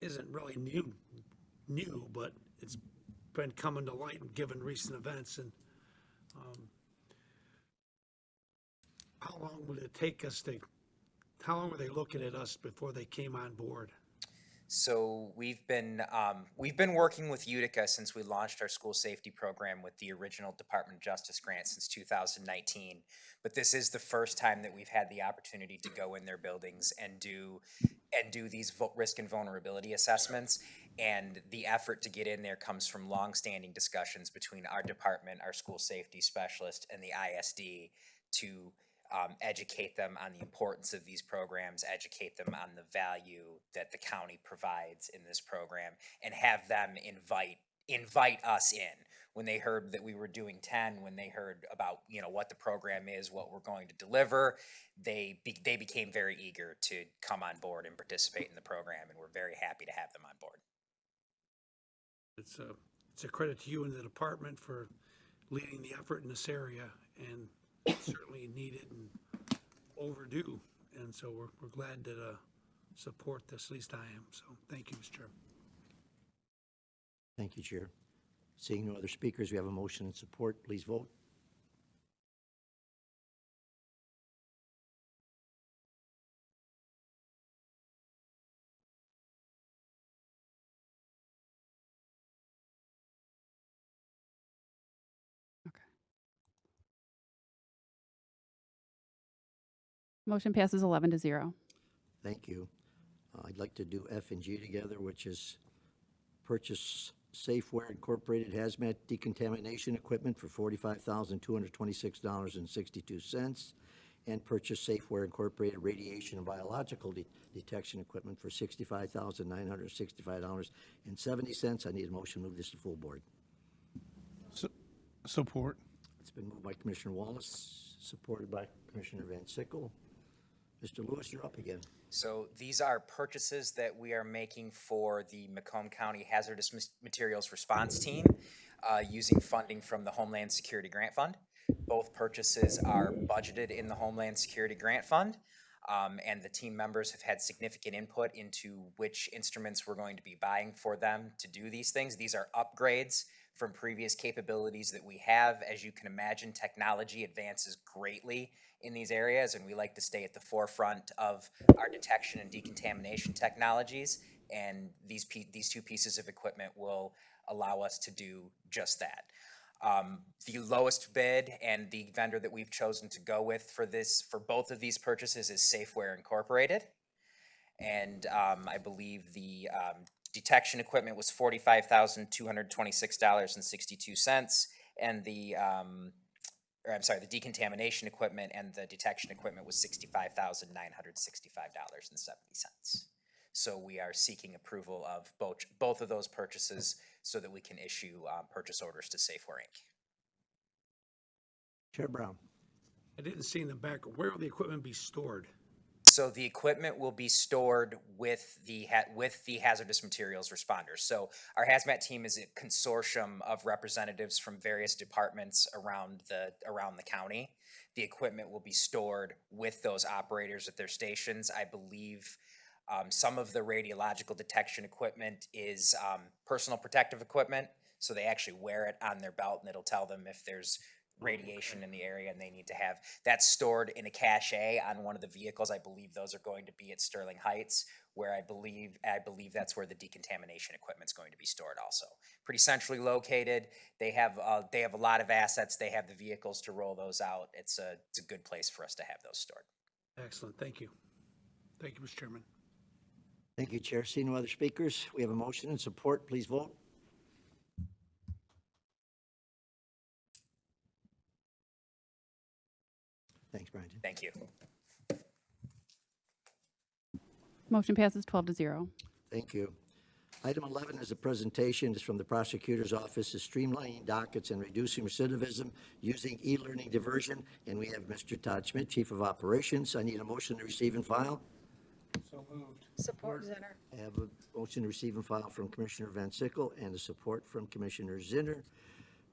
isn't really new, but it's been coming to light given recent events. And how long would it take us how long were they looking at us before they came on board? So we've been working with Utica since we launched our school safety program with the original Department of Justice grant since 2019. But this is the first time that we've had the opportunity to go in their buildings and do these risk and vulnerability assessments. And the effort to get in there comes from longstanding discussions between our department, our school safety specialist, and the ISD to educate them on the importance of these programs, educate them on the value that the county provides in this program, and have them invite us in. When they heard that we were doing 10, when they heard about what the program is, what we're going to deliver, they became very eager to come on board and participate in the program, and we're very happy to have them on board. It's a credit to you and the department for leading the effort in this area, and certainly needed and overdue. And so we're glad to support this, at least I am. So thank you, Mr. Chairman. Thank you, Chair. Seeing no other speakers, we have a motion and support. Please vote. Motion passes 11-0. Thank you. I'd like to do F and G together, which is purchase Safeware Incorporated Hazmat Decontamination Equipment for $45,226.62, and purchase Safeware Incorporated Radiation and Biological Detection Equipment for $65,965.70. I need a motion to move this to full board. Support. It's been moved by Commissioner Wallace, supported by Commissioner Van Sickle. Mr. Lewis, you're up again. So these are purchases that we are making for the Macomb County Hazardous Materials Response Team using funding from the Homeland Security Grant Fund. Both purchases are budgeted in the Homeland Security Grant Fund, and the team members have had significant input into which instruments we're going to be buying for them to do these things. These are upgrades from previous capabilities that we have. As you can imagine, technology advances greatly in these areas, and we like to stay at the forefront of our detection and decontamination technologies, and these two pieces of equipment will allow us to do just that. The lowest bid and the vendor that we've chosen to go with for both of these purchases is Safeware Incorporated, and I believe the detection equipment was $45,226.62, and the or I'm sorry, the decontamination equipment and the detection equipment was $65,965.70. So we are seeking approval of both of those purchases so that we can issue purchase orders to Safeware Inc. Chair Brown. I didn't see in the back, where will the equipment be stored? So the equipment will be stored with the hazardous materials responders. So our hazmat team is a consortium of representatives from various departments around the county. The equipment will be stored with those operators at their stations. I believe some of the radiological detection equipment is personal protective equipment. So they actually wear it on their belt and it'll tell them if there's radiation in the area and they need to have that stored in a cache on one of the vehicles. I believe those are going to be at Sterling Heights, where I believe that's where the decontamination equipment's going to be stored also. Pretty centrally located. They have a lot of assets. They have the vehicles to roll those out. It's a good place for us to have those stored. Excellent, thank you. Thank you, Mr. Chairman. Thank you, Chair. See no other speakers. We have a motion and support. Please vote. Thanks, Brian. Thank you. Motion passes 12-0. Thank you. Item 11 is a presentation. It's from the prosecutor's office, is streamlining dockets and reducing recidivism using e-learning diversion. And we have Mr. Todd Schmidt, Chief of Operations. I need a motion to receive and file. So moved. Support Zinner. I have a motion to receive and file from Commissioner Van Sickle and a support from Commissioner Zinner.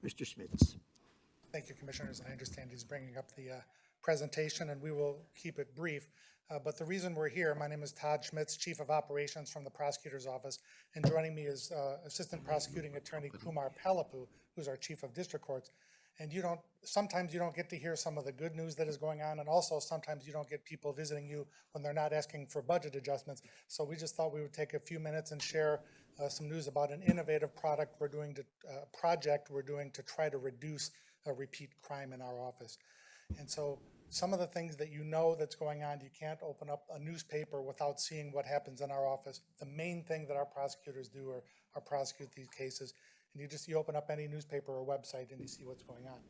Mr. Schmitz. Thank you, Commissioners. I understand he's bringing up the presentation, and we will keep it brief. But the reason we're here, my name is Todd Schmitz, Chief of Operations from the Prosecutor's Office, and joining me is Assistant Prosecuting Attorney Kumar Palapu, who's our Chief of District Courts. And sometimes you don't get to hear some of the good news that is going on, and also sometimes you don't get people visiting you when they're not asking for budget adjustments. So we just thought we would take a few minutes and share some news about an innovative project we're doing to try to reduce repeat crime in our office. And so some of the things that you know that's going on, you can't open up a newspaper without seeing what happens in our office. The main thing that our prosecutors do are prosecute these cases. And you open up any newspaper or website and you see what's going on.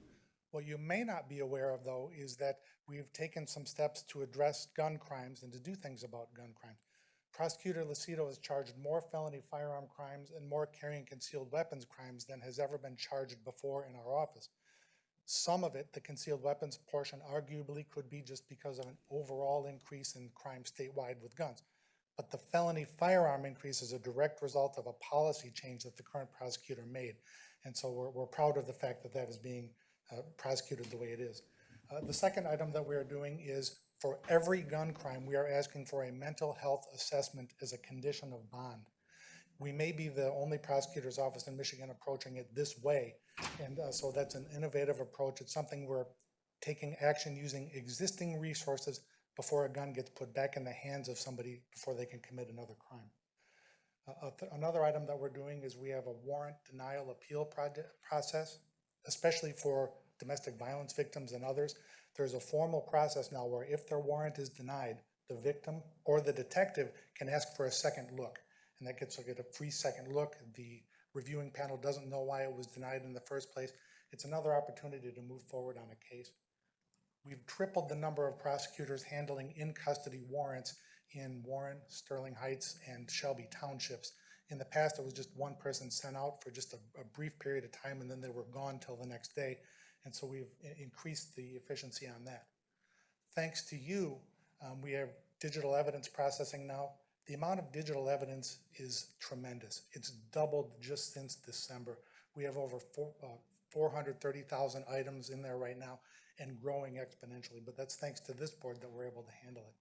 What you may not be aware of, though, is that we've taken some steps to address gun crimes and to do things about gun crimes. Prosecutor Lucido has charged more felony firearm crimes and more carrying concealed weapons crimes than has ever been charged before in our office. Some of it, the concealed weapons portion, arguably could be just because of an overall increase in crime statewide with guns. But the felony firearm increase is a direct result of a policy change that the current prosecutor made. And so we're proud of the fact that that is being prosecuted the way it is. The second item that we are doing is for every gun crime, we are asking for a mental health assessment as a condition of bond. We may be the only prosecutor's office in Michigan approaching it this way. And so that's an innovative approach. It's something we're taking action using existing resources before a gun gets put back in the hands of somebody before they can commit another crime. Another item that we're doing is we have a warrant denial appeal process, especially for domestic violence victims and others. There's a formal process now where if their warrant is denied, the victim or the detective can ask for a second look. And that gets to get a free second look. The reviewing panel doesn't know why it was denied in the first place. It's another opportunity to move forward on a case. We've tripled the number of prosecutors handling in-custody warrants in Warren, Sterling Heights, and Shelby Townships. In the past, it was just one person sent out for just a brief period of time, and then they were gone till the next day. And so we've increased the efficiency on that. Thanks to you, we have digital evidence processing now. The amount of digital evidence is tremendous. It's doubled just since December. We have over 430,000 items in there right now and growing exponentially, but that's thanks to this board that we're able to handle it.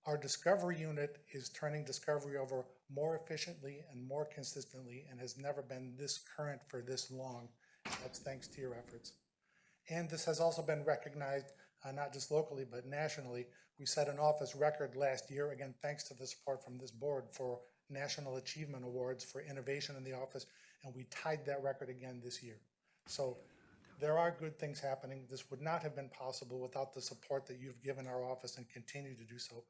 Our discovery unit is turning discovery over more efficiently and more consistently and has never been this current for this long. That's thanks to your efforts. And this has also been recognized, not just locally, but nationally. We set an office record last year, again, thanks to the support from this board, for National Achievement Awards for innovation in the office, and we tied that record again this year. So there are good things happening. This would not have been possible without the support that you've given our office and continue to do so.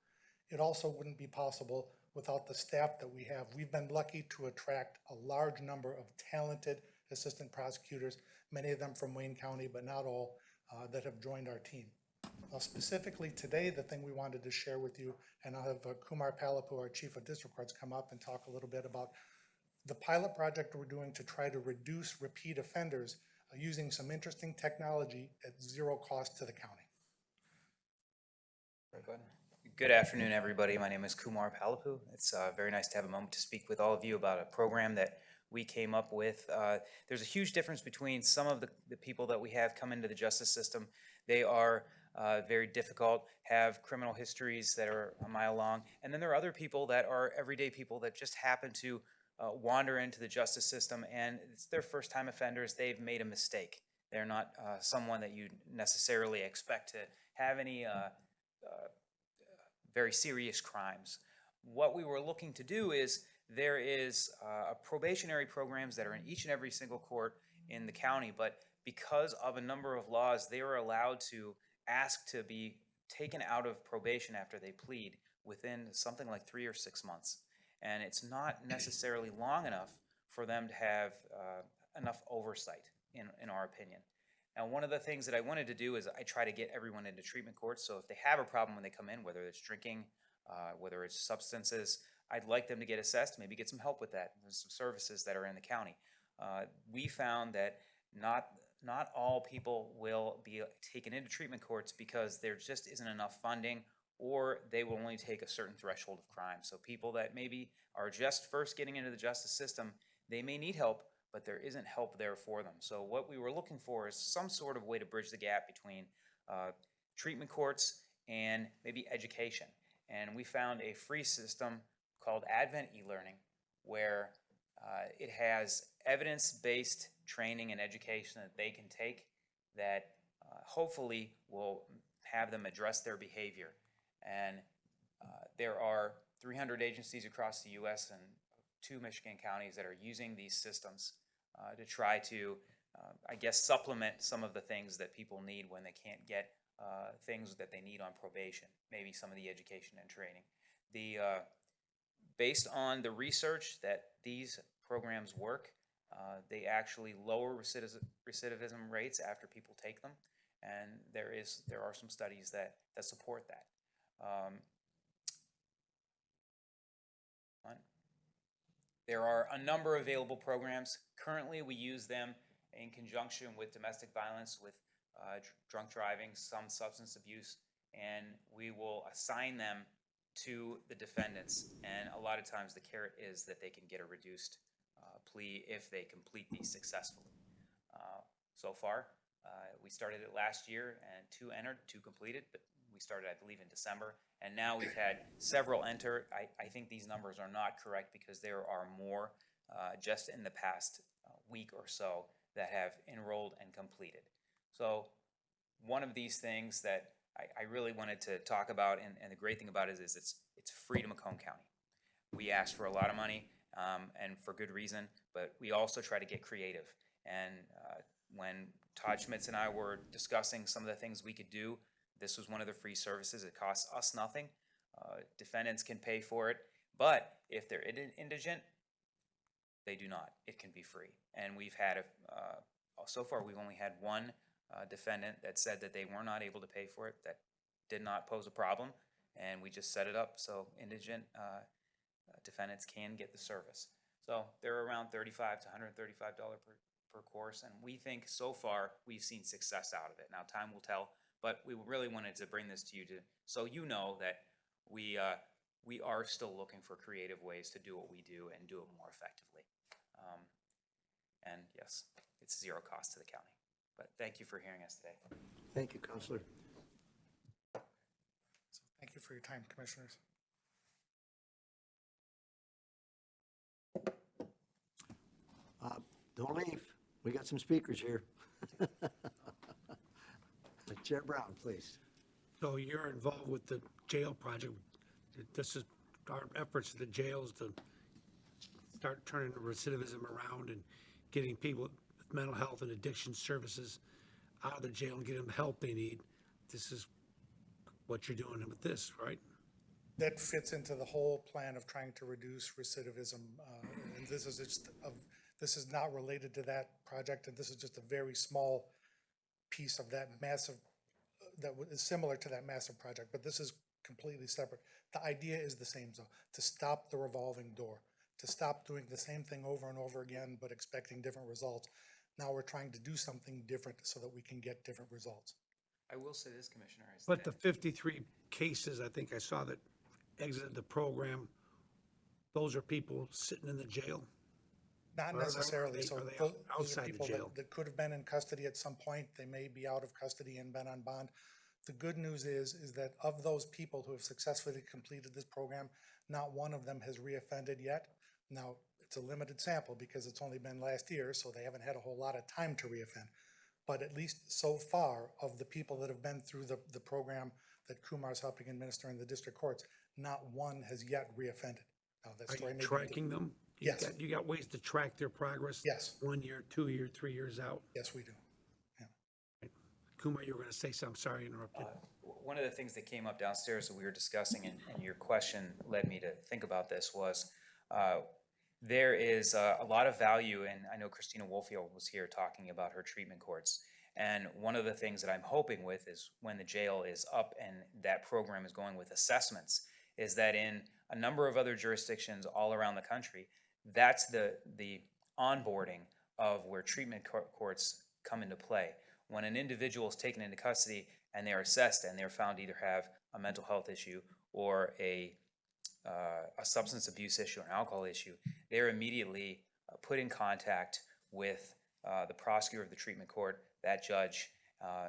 It also wouldn't be possible without the staff that we have. We've been lucky to attract a large number of talented assistant prosecutors, many of them from Wayne County, but not all. that have joined our team. Specifically today, the thing we wanted to share with you, and I'll have Kumar Palapu, our Chief of District Courts, come up and talk a little bit about the pilot project we're doing to try to reduce repeat offenders using some interesting technology at zero cost to the county. Very good. Good afternoon, everybody. My name is Kumar Palapu. It's very nice to have a moment to speak with all of you about a program that we came up with. There's a huge difference between some of the people that we have come into the justice system. They are very difficult, have criminal histories that are a mile long, and then there are other people that are everyday people that just happen to wander into the justice system, and it's their first time offenders. They've made a mistake. They're not someone that you necessarily expect to have any very serious crimes. What we were looking to do is there is probationary programs that are in each and every single court in the county, but because of a number of laws, they are allowed to ask to be taken out of probation after they plead within something like 3 or 6 months. And it's not necessarily long enough for them to have enough oversight, in our opinion. Now, one of the things that I wanted to do is I try to get everyone into treatment courts. So if they have a problem when they come in, whether it's drinking, whether it's substances, I'd like them to get assessed, maybe get some help with that. There's some services that are in the county. We found that not all people will be taken into treatment courts because there just isn't enough funding, or they will only take a certain threshold of crime. So people that maybe are just first getting into the justice system, they may need help, but there isn't help there for them. So what we were looking for is some sort of way to bridge the gap between treatment courts and maybe education. And we found a free system called Advent e-learning, where it has evidence-based training and education that they can take that hopefully will have them address their behavior. And there are 300 agencies across the U.S. and 2 Michigan counties that are using these systems to try to, I guess, supplement some of the things that people need when they can't get things that they need on probation, maybe some of the education and training. Based on the research that these programs work, they actually lower recidivism rates after people take them, and there are some studies that support that. There are a number of available programs. Currently, we use them in conjunction with domestic violence, with drunk driving, some substance abuse, and we will assign them to the defendants. And a lot of times the carrot is that they can get a reduced plea if they complete these successfully. So far, we started it last year, and 2 entered, 2 completed, but we started, I believe, in December, and now we've had several enter. I think these numbers are not correct because there are more just in the past week or so that have enrolled and completed. So one of these things that I really wanted to talk about, and the great thing about it is it's free to Macomb County. We ask for a lot of money, and for good reason, but we also try to get creative. And when Todd Schmitz and I were discussing some of the things we could do, this was one of the free services. It costs us nothing. Defendants can pay for it, but if they're indigent, they do not. It can be free. And we've had, so far we've only had 1 defendant that said that they were not able to pay for it, that did not pose a problem, and we just set it up so indigent defendants can get the service. So they're around $35 to $135 per course, and we think so far we've seen success out of it. Now time will tell, but we really wanted to bring this to you so you know that we are still looking for creative ways to do what we do and do it more effectively. And yes, it's 0 cost to the county. But thank you for hearing us today. Thank you, Counselor. So thank you for your time, Commissioners. Don't leave. We got some speakers here. Chair Brown, please. So you're involved with the jail project. This is our efforts at the jails to start turning the recidivism around and getting people with mental health and addiction services out of the jail and getting them the help they need. This is what you're doing with this, right? That fits into the whole plan of trying to reduce recidivism. And this is not related to that project, and this is just a very small piece of that massive, is similar to that massive project, but this is completely separate. The idea is the same, though, to stop the revolving door, to stop doing the same thing over and over again, but expecting different results. Now we're trying to do something different so that we can get different results. I will say this, Commissioner, is But that the 53 cases, I think I saw that exited the program, those are people sitting in the jail? Not Or are they- necessarily. are So they those are outside the people jail? that could have been in custody at some point. They may be out of custody and been on bond. The good news is that of those people who have successfully completed this program, not one of them has reoffended yet. Now, it's a limited sample because it's only been last year, so they haven't had a whole lot of time to reoffend. But at least so far, of the people that have been through the program that Kumar's helping administer in the district courts, not one has yet reoffended. Now, that Are story you may be tracking them? You Yes. got- You got ways to track their progress? Yes. 1 year, 2 year, 3 years out? Yes, we do. Kumar, you were going to say something, sorry, I interrupted. one of the things that came up downstairs that we were discussing, and your question led me to think about this, was there is a lot of value, and I know Christina Wolfield was here talking about her treatment courts. And one of the things that I'm hoping with is when the jail is up and that program is going with assessments, is that in a number of other jurisdictions all around the country, that's the onboarding of where treatment courts come into play. When an individual is taken into custody and they're assessed and they're found to either have a mental health issue or a substance abuse issue or an alcohol issue, they're immediately put in contact with the prosecutor of the treatment court, that judge,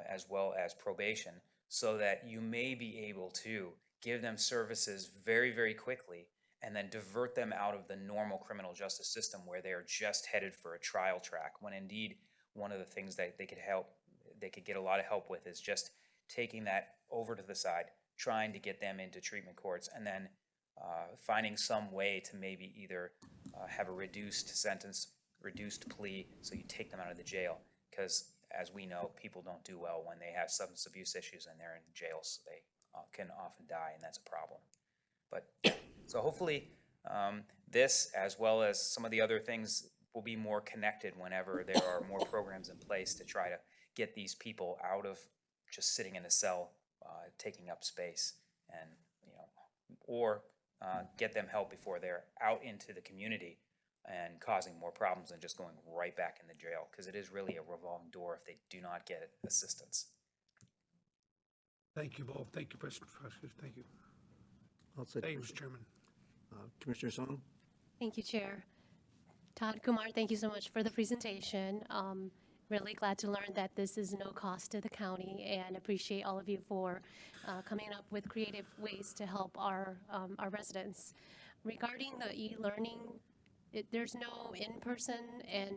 as well as probation, so that you may be able to give them services very, very quickly and then divert them out of the normal criminal justice system where they are just headed for a trial track, when indeed one of the things that they could get a lot of help with is just taking that over to the side, trying to get them into treatment courts, and then finding some way to maybe either have a reduced sentence, reduced plea, so you take them out of the jail. Because as we know, people don't do well when they have substance abuse issues and they're in jail, so they can often die, and that's a problem. But so hopefully this, as well as some of the other things, will be more connected whenever there are more programs in place to try to get these people out of just sitting in a cell, taking up space, and or get them help before they're out into the community and causing more problems than just going right back in the jail, because it is really a revolving door if they do not get assistance. Thank you both. Thank you, President Prosecutor. Thank you. Thank you, Mr. Chairman. Commissioner Song? Thank you, Chair. Todd, Kumar, thank you so much for the presentation. Really glad to learn that this is no cost to the county, and appreciate all of you for coming up with creative ways to help our residents. Regarding the e-learning, there's no in-person, and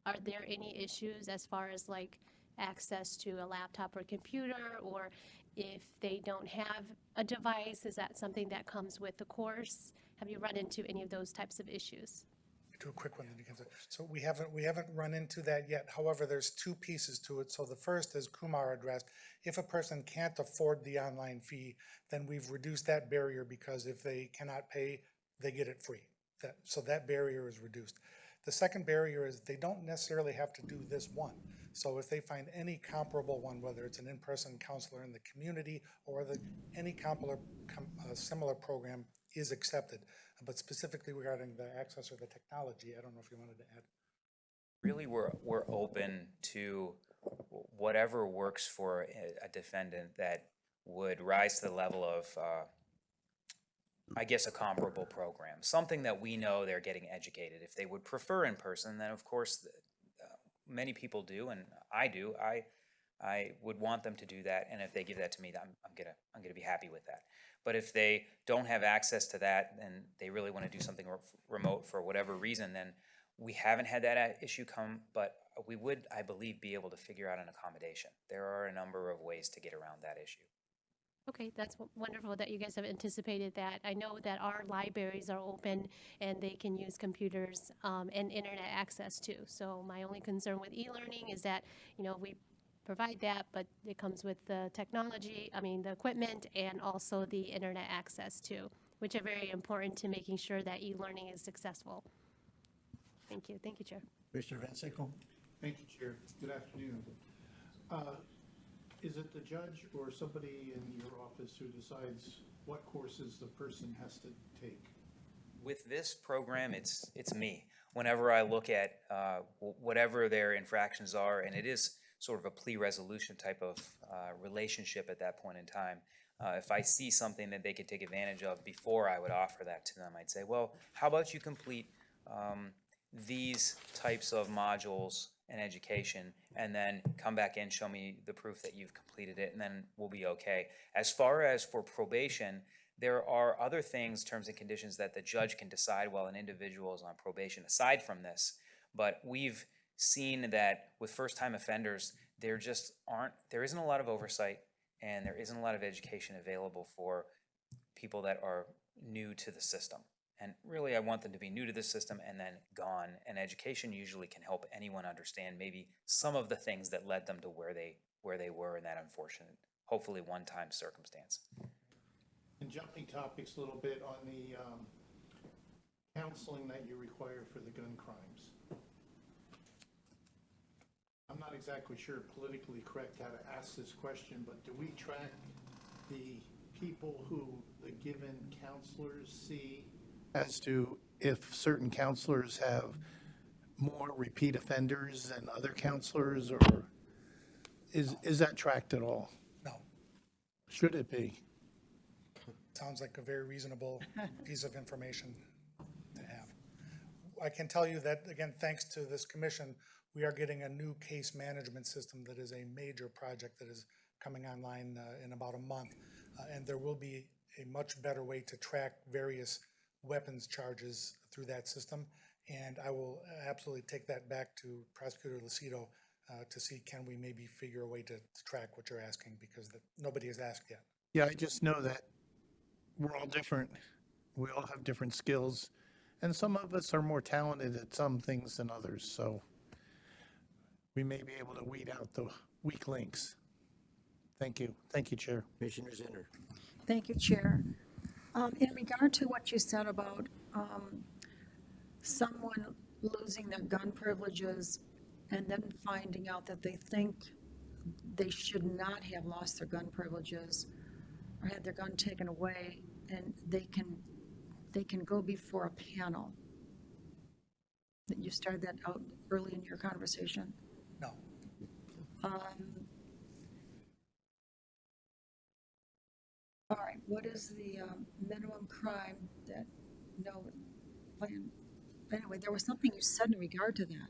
are there any issues as far as like access to a laptop or computer, or if they don't have a device, is that something that comes with the course? Have you run into any of those types of issues? Do a quick one, then you can say. So we haven't run into that yet. However, there's two pieces to it. So the first, as Kumar addressed, if a person can't afford the online fee, then we've reduced that barrier, because if they cannot pay, they get it free. So that barrier is reduced. The second barrier is they don't necessarily have to do this one. So if they find any comparable one, whether it's an in-person counselor in the community or any similar program is accepted. But specifically regarding the access or the technology, I don't know if you wanted to add. Really, we're open to whatever works for a defendant that would rise to the level of, I guess, a comparable program, something that we know they're getting educated. If they would prefer in person, then of course many people do, and I do. I would want them to do that, and if they give that to me, I'm gonna be happy with that. But if they don't have access to that, and they really want to do something remote for whatever reason, then we haven't had that issue come, but we would, I believe, be able to figure out an accommodation. There are a number of ways to get around that issue. Okay, that's wonderful that you guys have anticipated that. I know that our libraries are open and they can use computers and internet access too. So my only concern with e-learning is that, we provide that, but it comes with the technology, the equipment, and also the internet access too, which are very important to making sure that e-learning is successful. Thank you. Thank you, Chair. Commissioner Van Sickle? Thank you, Chair. Good afternoon. Is it the judge or somebody in your office who decides what courses the person has to take? With this program, it's me. Whenever I look at whatever their infractions are, and it is sort of a plea resolution type of relationship at that point in time, if I see something that they could take advantage of before I would offer that to them, I'd say, well, how about you complete these types of modules and education, and then come back in, show me the proof that you've completed it, and then we'll be okay. As far as for probation, there are other things, terms and conditions, that the judge can decide while an individual is on probation aside from this. But we've seen that with first-time offenders, there isn't a lot of oversight, and there isn't a lot of education available for people that are new to the system. And really, I want them to be new to the system and then gone. And education usually can help anyone understand maybe some of the things that led them to where they were in that unfortunate, hopefully one-time circumstance. And jumping topics a little bit on the counseling that you require for the gun crimes. I'm not exactly sure politically correct how to ask this question, but do we track the people who the given counselors see as to if certain counselors have more repeat offenders than other counselors, or is that tracked at all? No. Should it be? Sounds like a very reasonable piece of information to have. I can tell you that, again, thanks to this commission, we are getting a new case management system that is a major project that is coming online in about a month. And there will be a much better way to track various weapons charges through that system. And I will absolutely take that back to Prosecutor Lucido to see, can we maybe figure a way to track what you're asking, because nobody has asked yet. Yeah, I just know that we're all different. We all have different skills, and some of us are more talented at some things than others, so we may be able to weed out the weak links. Thank you. Thank you, Chair. Commissioner Zinner. Thank you, Chair. In regard to what you said about someone losing their gun privileges and then finding out that they think they should not have lost their gun privileges or had their gun taken away, and they can go before a panel. You started that out early in your conversation. No. All right, what is the minimum crime that, no, plan? Anyway, there was something you said in regard to that.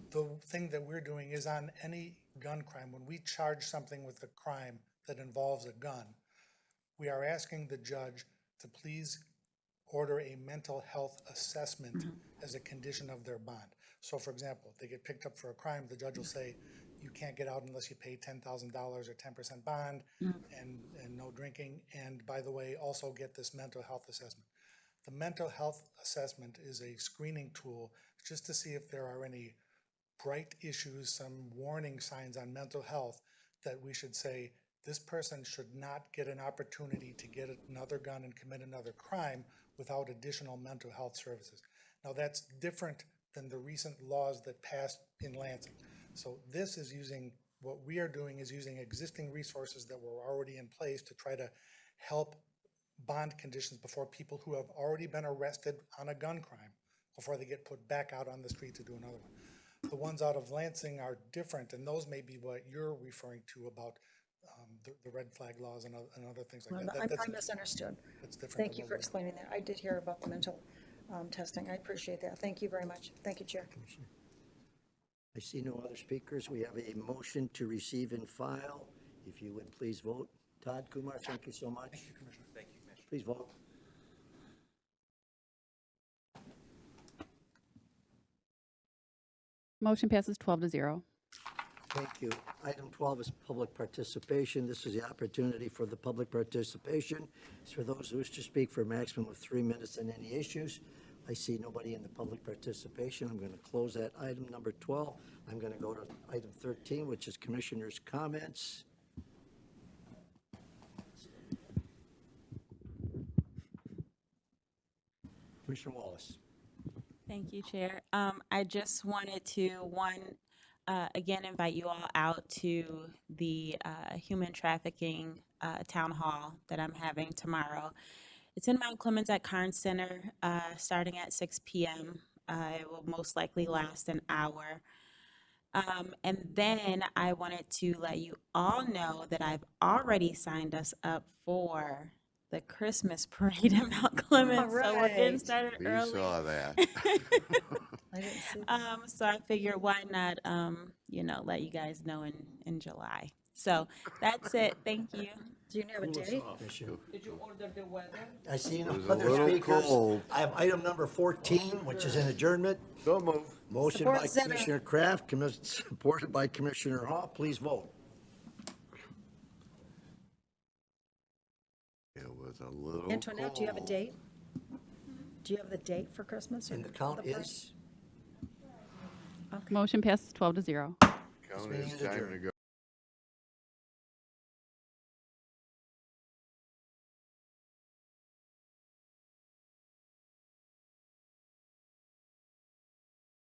The thing that we're doing is on any gun crime, when we charge something with a crime that involves a gun, we are asking the judge to please order a mental health assessment as a condition of their bond. So for example, they get picked up for a crime, the judge will say, you can't get out unless you pay $10,000 or 10% bond and no drinking. And by the way, also get this mental health assessment. The mental health assessment is a screening tool just to see if there are any bright issues, some warning signs on mental health that we should say, this person should not get an opportunity to get another gun and commit another crime without additional mental health services. Now that's different than the recent laws that passed in Lansing. So this is using, what we are doing is using existing resources that were already in place to try to help bond conditions before people who have already been arrested on a gun crime before they get put back out on the street to do another one. The ones out of Lansing are different, and those may be what you're referring to about the red flag laws and other things like that. I misunderstood. That's different. Thank you for explaining that. I did hear about the mental testing. I appreciate that. Thank you very much. Thank you, Chair. I see no other speakers. We have a motion to receive and file. If you would please vote. Todd Kumar, thank you so much. Thank you, Commissioner. Thank you, Commissioner. Please vote. Motion passes 12-0. Thank you. Item 12 is public participation. This is the opportunity for the public participation. It's for those who wish to speak for a maximum of 3 minutes on any issues. I see nobody in the public participation. I'm going to close that item number 12. I'm going to go to item 13, which is commissioners' comments. Commissioner Wallace. Thank you, Chair. I just wanted to, again invite you all out to the human trafficking town hall that I'm having tomorrow. It's in Mount Clemens at Carnes Center, starting at 6 p.m. It will most likely last an hour. And then I wanted to let you all know that I've already signed us up for the Christmas parade in Mount Clemens. So we're getting Alright. started We early. saw that. I didn't see that. So I figured why not, let you guys know in July. So that's it. Thank you. Do you have a date? Did you order the weather? I see no It was a other little speakers. cold. I have item number 14, which is an adjournment. So move. Motion Support by Center. Commissioner Kraft, supported by Commissioner Hall. Please vote. It was a little Antoinette, do you have a cold. date? Do you have the date for Christmas? or And the count parade? is? Motion passes 12-0. Count meeting is is time adjourned. to go.